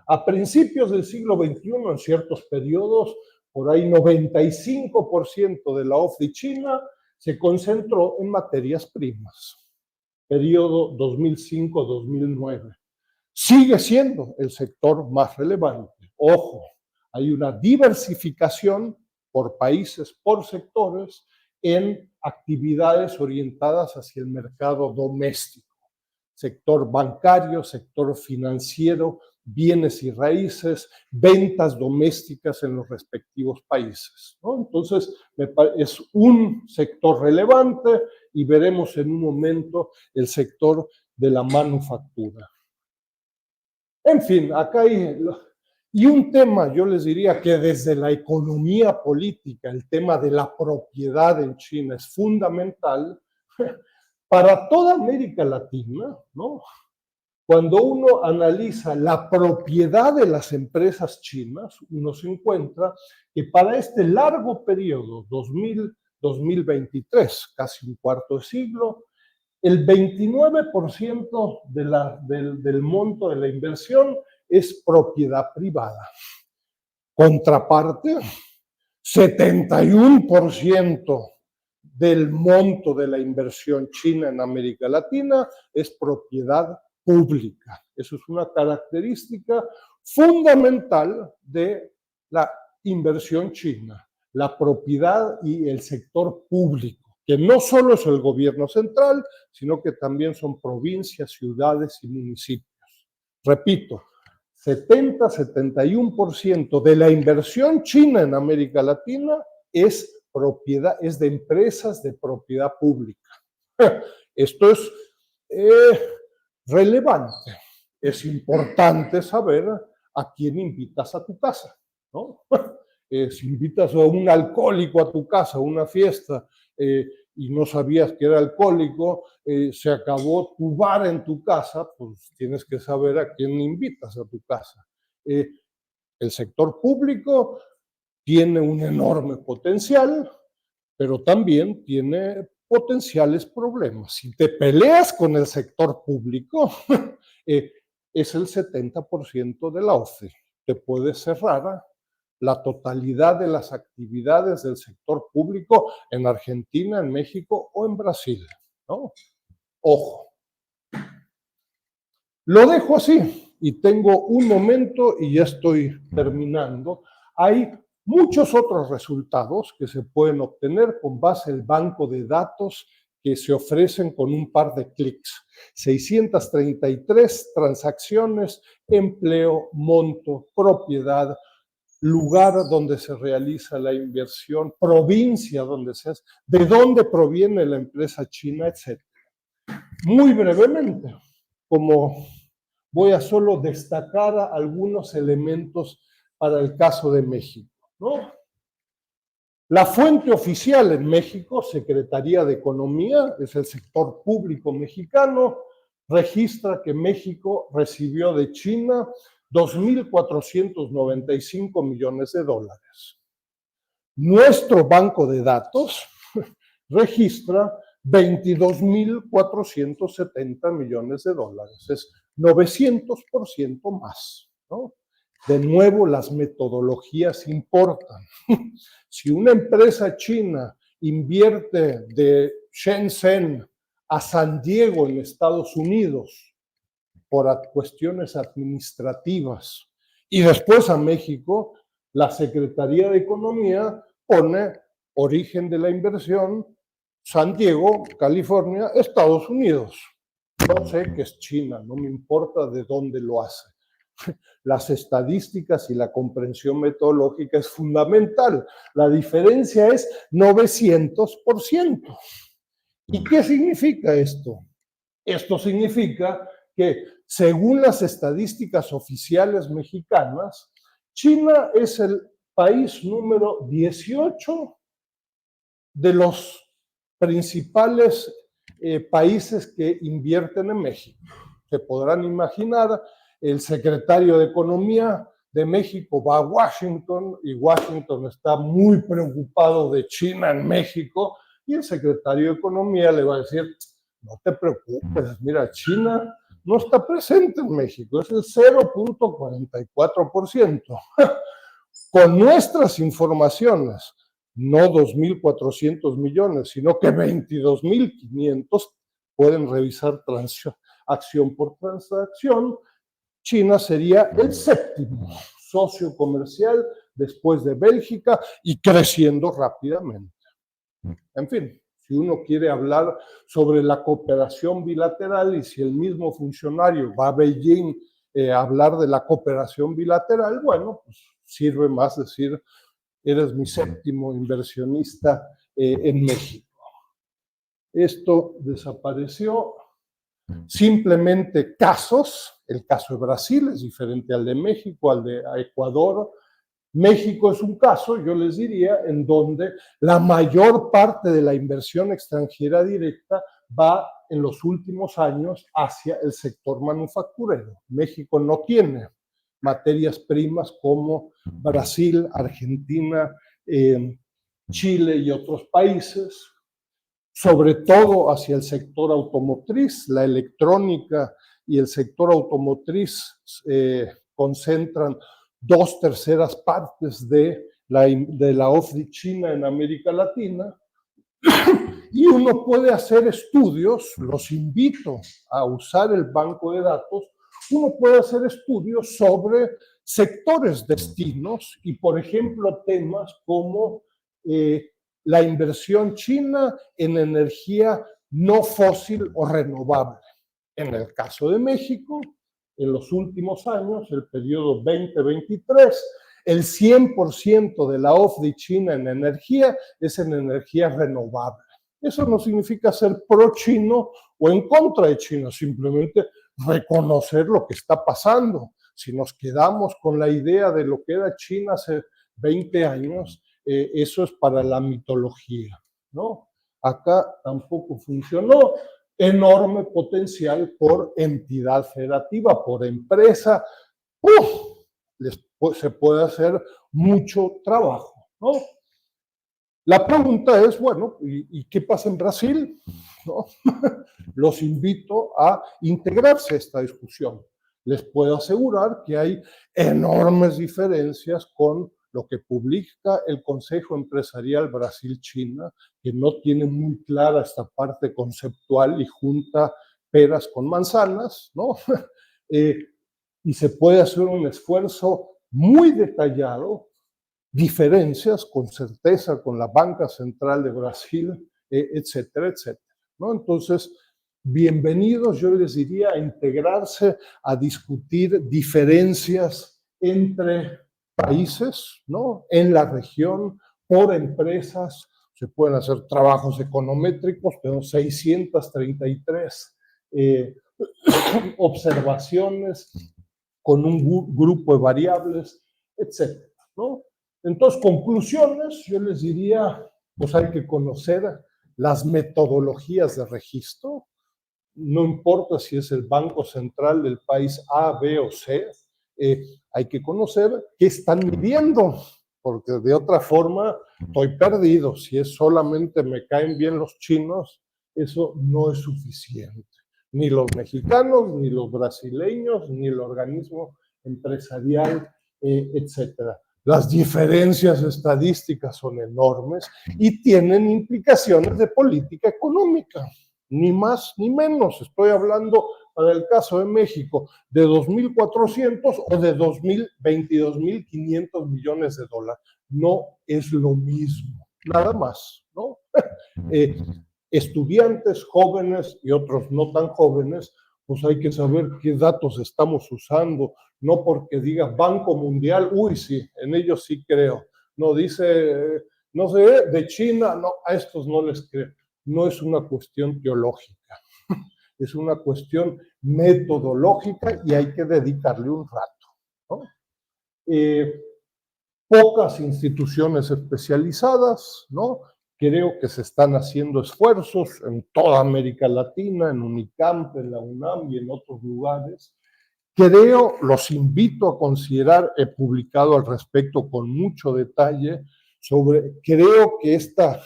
A principios del siglo XXI, en ciertos periodos, por ahí 95% de la OFDI china se concentró en materias primas. Periodo 2005-2009. Sigue siendo el sector más relevante. Ojo, hay una diversificación por países, por sectores, en actividades orientadas hacia el mercado doméstico. Sector bancario, sector financiero, bienes y raíces, ventas domésticas en los respectivos países, ¿no? Entonces, es un sector relevante y veremos en un momento el sector de la manufactura. En fin, acá hay... Y un tema, yo les diría que desde la economía política, el tema de la propiedad en China es fundamental para toda América Latina, ¿no? Cuando uno analiza la propiedad de las empresas chinas, uno se encuentra que para este largo periodo, 2000-2023, casi un cuarto de siglo, el 29% del monto de la inversión es propiedad privada. Contraparte, 71% del monto de la inversión china en América Latina es propiedad pública. Eso es una característica fundamental de la inversión china, la propiedad y el sector público, que no solo es el gobierno central, sino que también son provincias, ciudades y municipios. Repito, 70-71% de la inversión china en América Latina es propiedad, es de empresas de propiedad pública. Esto es relevante. Es importante saber a quién invitas a tu casa, ¿no? Si invitas a un alcohólico a tu casa, a una fiesta, y no sabías que era alcohólico, se acabó tu bar en tu casa, pues tienes que saber a quién invitas a tu casa. El sector público tiene un enorme potencial, pero también tiene potenciales problemas. Si te peleas con el sector público, es el 70% de la OCDE. Te puede cerrar la totalidad de las actividades del sector público en Argentina, en México o en Brasil, ¿no? Ojo. Lo dejo así y tengo un momento y ya estoy terminando. Hay muchos otros resultados que se pueden obtener con base al banco de datos que se ofrecen con un par de clics. 633 transacciones, empleo, monto, propiedad, lugar donde se realiza la inversión, provincia donde se hace, de dónde proviene la empresa china, etc. Muy brevemente, como voy a solo destacar algunos elementos para el caso de México, ¿no? La fuente oficial en México, Secretaría de Economía, es el sector público mexicano, registra que México recibió de China 2.495 millones de dólares. Nuestro banco de datos registra 22.470 millones de dólares. Es 900% más, ¿no? De nuevo, las metodologías importan. Si una empresa china invierte de Shenzhen a San Diego en Estados Unidos por cuestiones administrativas y después a México, la Secretaría de Economía pone origen de la inversión San Diego, California, Estados Unidos. No sé qué es China, no me importa de dónde lo hace. Las estadísticas y la comprensión metodológica es fundamental. La diferencia es 900%. ¿Y qué significa esto? Esto significa que, según las estadísticas oficiales mexicanas, China es el país número 18 de los principales países que invierten en México. Se podrán imaginar, el secretario de Economía de México va a Washington y Washington está muy preocupado de China en México y el secretario de Economía le va a decir, no te preocupes, mira, China no está presente en México, es el 0.44%. Con nuestras informaciones, no 2.400 millones, sino que 22.500 pueden revisar acción por transacción. China sería el séptimo socio comercial después de Bélgica y creciendo rápidamente. En fin, si uno quiere hablar sobre la cooperación bilateral y si el mismo funcionario va a Beijing a hablar de la cooperación bilateral, bueno, pues sirve más decir, eres mi séptimo inversionista en México. Esto desapareció. Simplemente casos, el caso de Brasil es diferente al de México, al de Ecuador. México es un caso, yo les diría, en donde la mayor parte de la inversión extranjera directa va en los últimos años hacia el sector manufacturero. México no tiene materias primas como Brasil, Argentina, Chile y otros países, sobre todo hacia el sector automotriz. La electrónica y el sector automotriz concentran 2/3 partes de la OFDI China en América Latina. Y uno puede hacer estudios, los invito a usar el banco de datos, uno puede hacer estudios sobre sectores destinos y, por ejemplo, temas como la inversión china en energía no fósil o renovable. En el caso de México, en los últimos años, el periodo 2023, el 100% de la OFDI china en energía es en energía renovable. Eso no significa ser pro-chino o en contra de China, simplemente reconocer lo que está pasando. Si nos quedamos con la idea de lo que era China hace 20 años, eso es para la mitología, ¿no? Acá tampoco funcionó. Enorme potencial por entidad federativa, por empresa. Se puede hacer mucho trabajo, ¿no? La pregunta es, bueno, ¿y qué pasa en Brasil? ¿No? Los invito a integrarse a esta discusión. Les puedo asegurar que hay enormes diferencias con lo que publica el Consejo Empresarial Brasil-China, que no tiene muy clara esta parte conceptual y junta peras con manzanas, ¿no? Y se puede hacer un esfuerzo muy detallado, diferencias con certeza con la Banca Central de Brasil, etcétera, etcétera, ¿no? Entonces, bienvenidos, yo les diría, a integrarse, a discutir diferencias entre países, ¿no? En la región, por empresas, se pueden hacer trabajos econométricos, tenemos 633 observaciones con un grupo de variables, etcétera, ¿no? Entonces, conclusiones, yo les diría, pues hay que conocer las metodologías de registro, no importa si es el Banco Central del país A, B o C, hay que conocer qué están midiendo, porque de otra forma estoy perdido. Si es solamente me caen bien los chinos, eso no es suficiente. Ni los mexicanos, ni los brasileños, ni el organismo empresarial, etcétera. Las diferencias estadísticas son enormes y tienen implicaciones de política económica, ni más ni menos. Estoy hablando, para el caso de México, de 2.400 o de 22.500 millones de dólares. No es lo mismo, nada más, ¿no? Estudiantes jóvenes y otros no tan jóvenes, pues hay que saber qué datos estamos usando, no porque diga Banco Mundial, uy, sí, en ellos sí creo. No dice, no sé, de China, no, a estos no les creo. No es una cuestión teológica, es una cuestión metodológica y hay que dedicarle un rato, ¿no? Pocas instituciones especializadas, ¿no? Creo que se están haciendo esfuerzos en toda América Latina, en Unicamp, en la UNAM y en otros lugares. Creo, los invito a considerar, he publicado al respecto con mucho detalle, creo que esta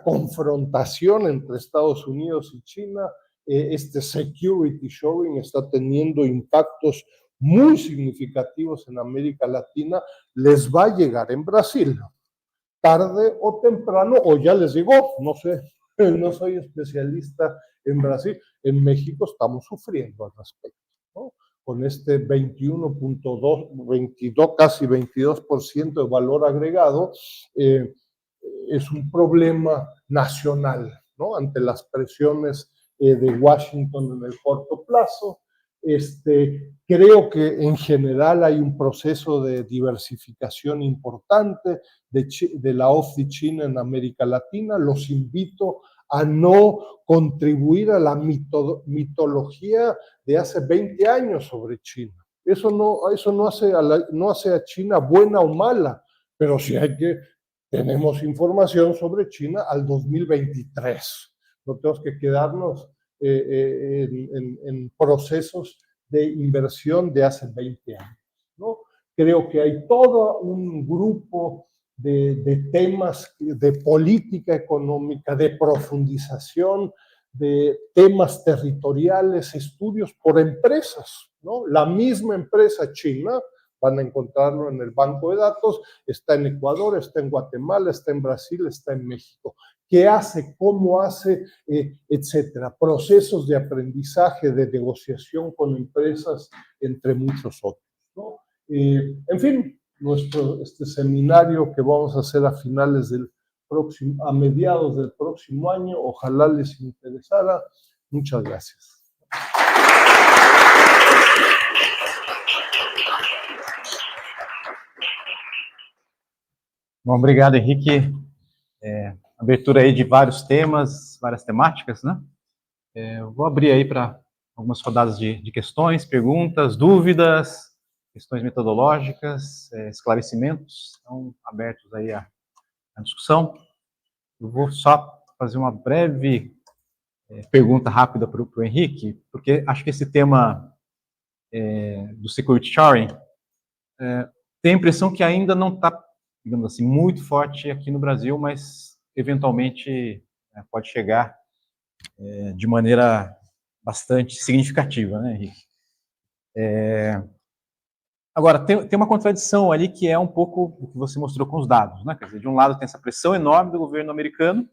confrontación entre Estados Unidos y China, este security shoring está teniendo impactos muy significativos en América Latina, les va a llegar en Brasil, tarde o temprano, o ya les llegó, no sé, no soy especialista en Brasil, en México estamos sufriendo al respecto, ¿no? Con este 21.2, casi 22% de valor agregado, es un problema nacional, ¿no? Ante las presiones de Washington en el corto plazo. Creo que en general hay un proceso de diversificación importante de la OFDI China en América Latina. Los invito a no contribuir a la mitología de hace 20 años sobre China. Eso no hace a China buena o mala, pero sí tenemos información sobre China al 2023. No tenemos que quedarnos en procesos de inversión de hace 20 años, ¿no? Creo que hay todo un grupo de temas de política económica, de profundización, de temas territoriales, estudios por empresas, ¿no? La misma empresa china, van a encontrarlo en el banco de datos, está en Ecuador, está en Guatemala, está en Brasil, está en México. qué hace, cómo hace, etcétera. Procesos de aprendizaje, de negociación con empresas, entre muchos otros, ¿no? En fin, este seminario que vamos a hacer a mediados del próximo año, ojalá les interesara. Muchas gracias. Bom, obrigado, Henrique. Abertura aí de vários temas, várias temáticas, né? Vou abrir aí para algumas rodadas de questões, perguntas, dúvidas, questões metodológicas, esclarecimentos, estão abertos aí à discussão. Eu vou só fazer uma breve pergunta rápida para o Henrique, porque acho que esse tema do security sharing tem a impressão que ainda não está, digamos assim, muito forte aqui no Brasil, mas eventualmente pode chegar de maneira bastante significativa, né, Henrique? Agora, tem uma contradição ali que é um pouco o que você mostrou com os dados, né? Quer dizer, de um lado tem essa pressão enorme do governo americano,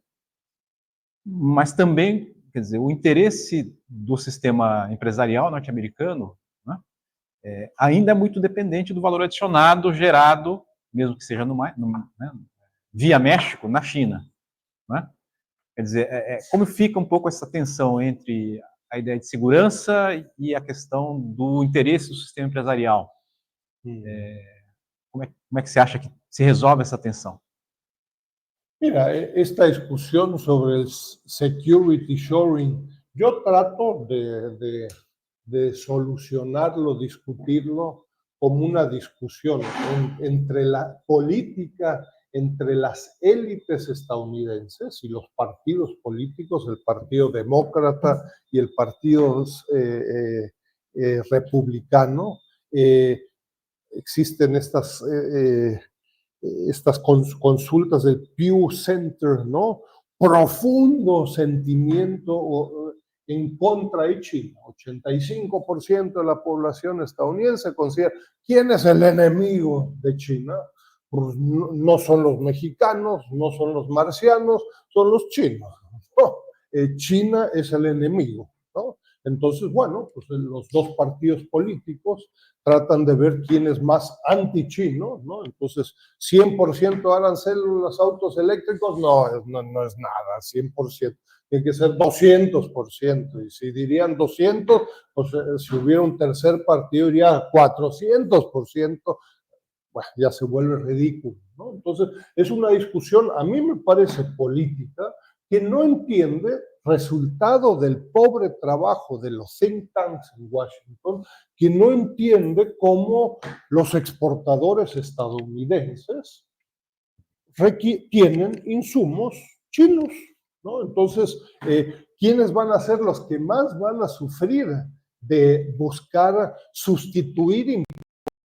mas também, quer dizer, o interesse do sistema empresarial norte-americano, né, ainda é muito dependente do valor adicionado gerado, mesmo que seja né, via México, na China, né? Quer dizer, como fica um pouco essa tensão entre a ideia de segurança e a questão do interesse do sistema empresarial? Como é que você acha que se resolve essa tensão? Mira, esta discusión sobre el security shoring, yo trato de solucionarlo, discutirlo como una discusión entre la política, entre las élites estadounidenses y los partidos políticos, el Partido Demócrata y el Partido Republicano. Existen estas consultas del Pew Center, ¿no? Profundo sentimiento en contra de China. 85% de la población estadounidense considera quién es el enemigo de China. Pues no son los mexicanos, no son los marcianos, son los chinos, ¿no? China es el enemigo, ¿no? Entonces, bueno, pues los dos partidos políticos tratan de ver quién es más anti-chino, ¿no? Entonces, 100% arancel en los autos eléctricos, no es nada, 100%. Tiene que ser 200%. Y si dirían 200, pues si hubiera un tercer partido, diría 400%. Bueno, ya se vuelve ridículo, ¿no? Entonces, es una discusión, a mí me parece política, que no entiende resultado del pobre trabajo de los think tanks en Washington, que no entiende cómo los exportadores estadounidenses tienen insumos chinos, ¿no? Entonces, ¿quiénes van a ser los que más van a sufrir de buscar sustituir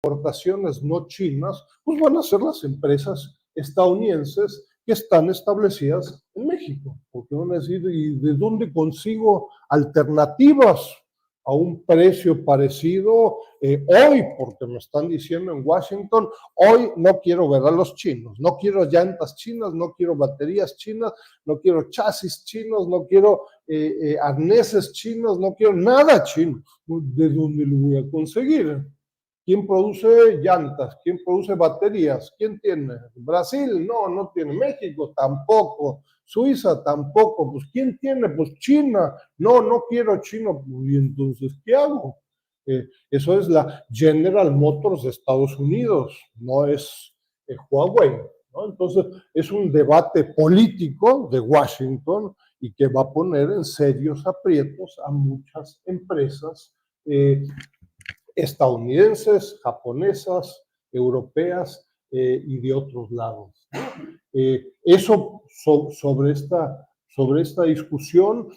importaciones no chinas? Pues van a ser las empresas estadounidenses que están establecidas en México, porque van a decir, ¿y de dónde consigo alternativas a un precio parecido hoy? Porque me están diciendo en Washington, hoy no quiero ver a los chinos, no quiero llantas chinas, no quiero baterías chinas, no quiero chasis chinos, no quiero arneses chinos, no quiero nada chino. ¿De dónde lo voy a conseguir? ¿Quién produce llantas? ¿Quién produce baterías? ¿Quién tiene? Brasil, no tiene. México tampoco. Suiza tampoco. Pues ¿quién tiene? Pues China. No quiero chino. ¿Y entonces qué hago? Eso es la General Motors de Estados Unidos, no es Huawei, ¿no? Entonces es un debate político de Washington y que va a poner en serios aprietos a muchas empresas estadounidenses, japonesas, europeas y de otros lados, ¿no? Eso sobre esta discusión,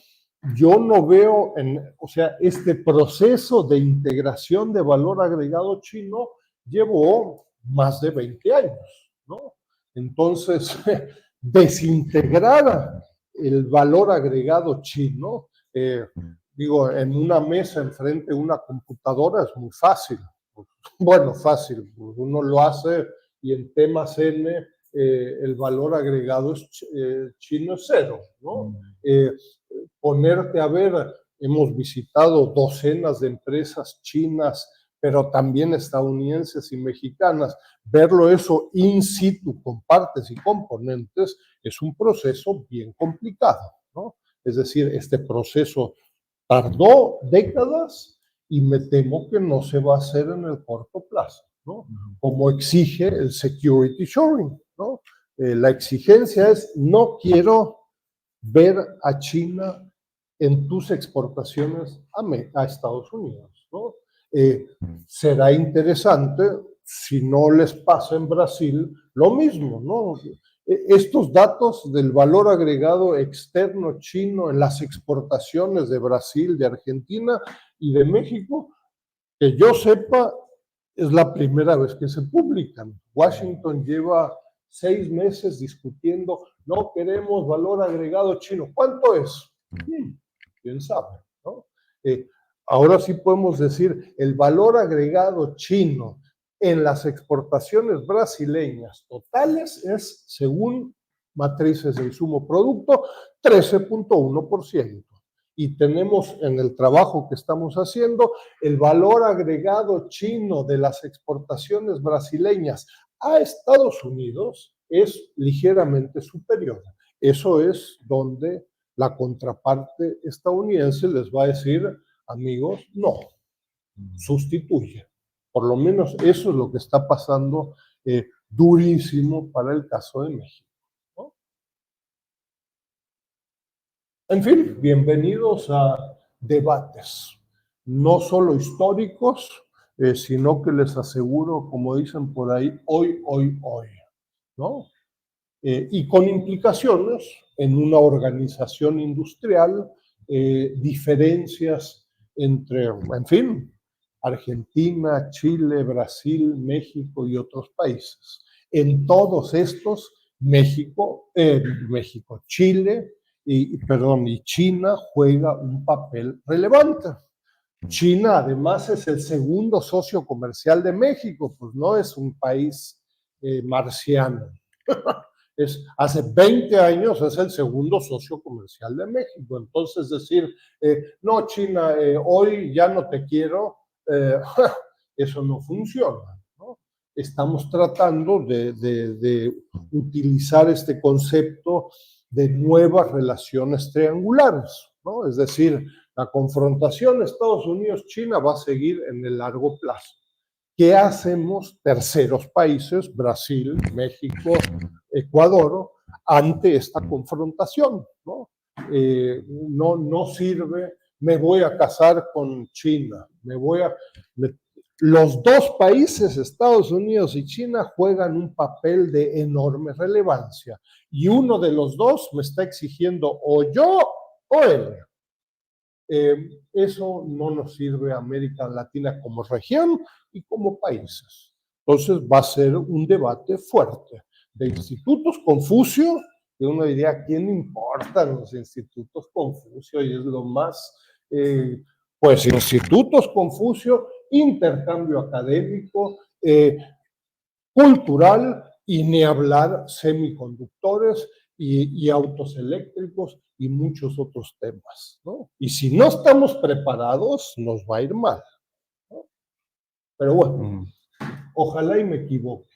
yo no veo, o sea, este proceso de integración de valor agregado chino llevó más de 20 años, ¿no? Entonces, desintegrar el valor agregado chino, digo, en una mesa enfrente de una computadora es muy fácil. Bueno, fácil, uno lo hace y en temas N el valor agregado chino es cero, ¿no? Ponerte a ver, hemos visitado docenas de empresas chinas, pero también estadounidenses y mexicanas, verlo eso in situ con partes y componentes es un proceso bien complicado, ¿no? Es decir, este proceso tardó décadas y me temo que no se va a hacer en el corto plazo, ¿no? Como exige el security shoring, ¿no? La exigencia es, no quiero ver a China en tus exportaciones a Estados Unidos, ¿no? Será interesante si no les pasa en Brasil lo mismo, ¿no? Estos datos del valor agregado externo chino en las exportaciones de Brasil, de Argentina y de México, que yo sepa, es la primera vez que se publican. Washington lleva 6 meses discutiendo, no queremos valor agregado chino. ¿Cuánto es? ¿Quién sabe? ¿No? Ahora sí podemos decir, el valor agregado chino en las exportaciones brasileñas totales es, según matrices de insumo producto, 13.1%. Y tenemos en el trabajo que estamos haciendo, el valor agregado chino de las exportaciones brasileñas a Estados Unidos es ligeramente superior. Eso es donde la contraparte estadounidense les va a decir, amigos, no, sustituye. Por lo menos eso es lo que está pasando durísimo para el caso de México, ¿no? En fin, bienvenidos a debates, no solo históricos, sino que les aseguro, como dicen por ahí, hoy, ¿no? Y con implicaciones en una organización industrial, diferencias entre, en fin, Argentina, Chile, Brasil, México y otros países. En todos estos, Chile y China juega un papel relevante. China además es el segundo socio comercial de México, pues no es un país marciano. Hace 20 años es el segundo socio comercial de México. Entonces decir, no, China, hoy ya no te quiero, eso no funciona, ¿no? Estamos tratando de utilizar este concepto de nuevas relaciones triangulares, ¿no? Es decir, la confrontación Estados Unidos-China va a seguir en el largo plazo. ¿Qué hacemos terceros países, Brasil, México, Ecuador, ante esta confrontación, ¿no? No sirve, me voy a casar con China, los dos países, Estados Unidos y China, juegan un papel de enorme relevancia y uno de los dos me está exigiendo o yo o él. Eso no nos sirve a América Latina como región y como países. Entonces va a ser un debate fuerte de institutos Confucio, que uno diría, ¿quién importan los institutos Confucio? Y es lo más, pues institutos Confucio, intercambio académico, cultural y ni hablar semiconductores y autos eléctricos y muchos otros temas, ¿no? Y si no estamos preparados, nos va a ir mal, ¿no? Pero bueno, ojalá y me equivoque.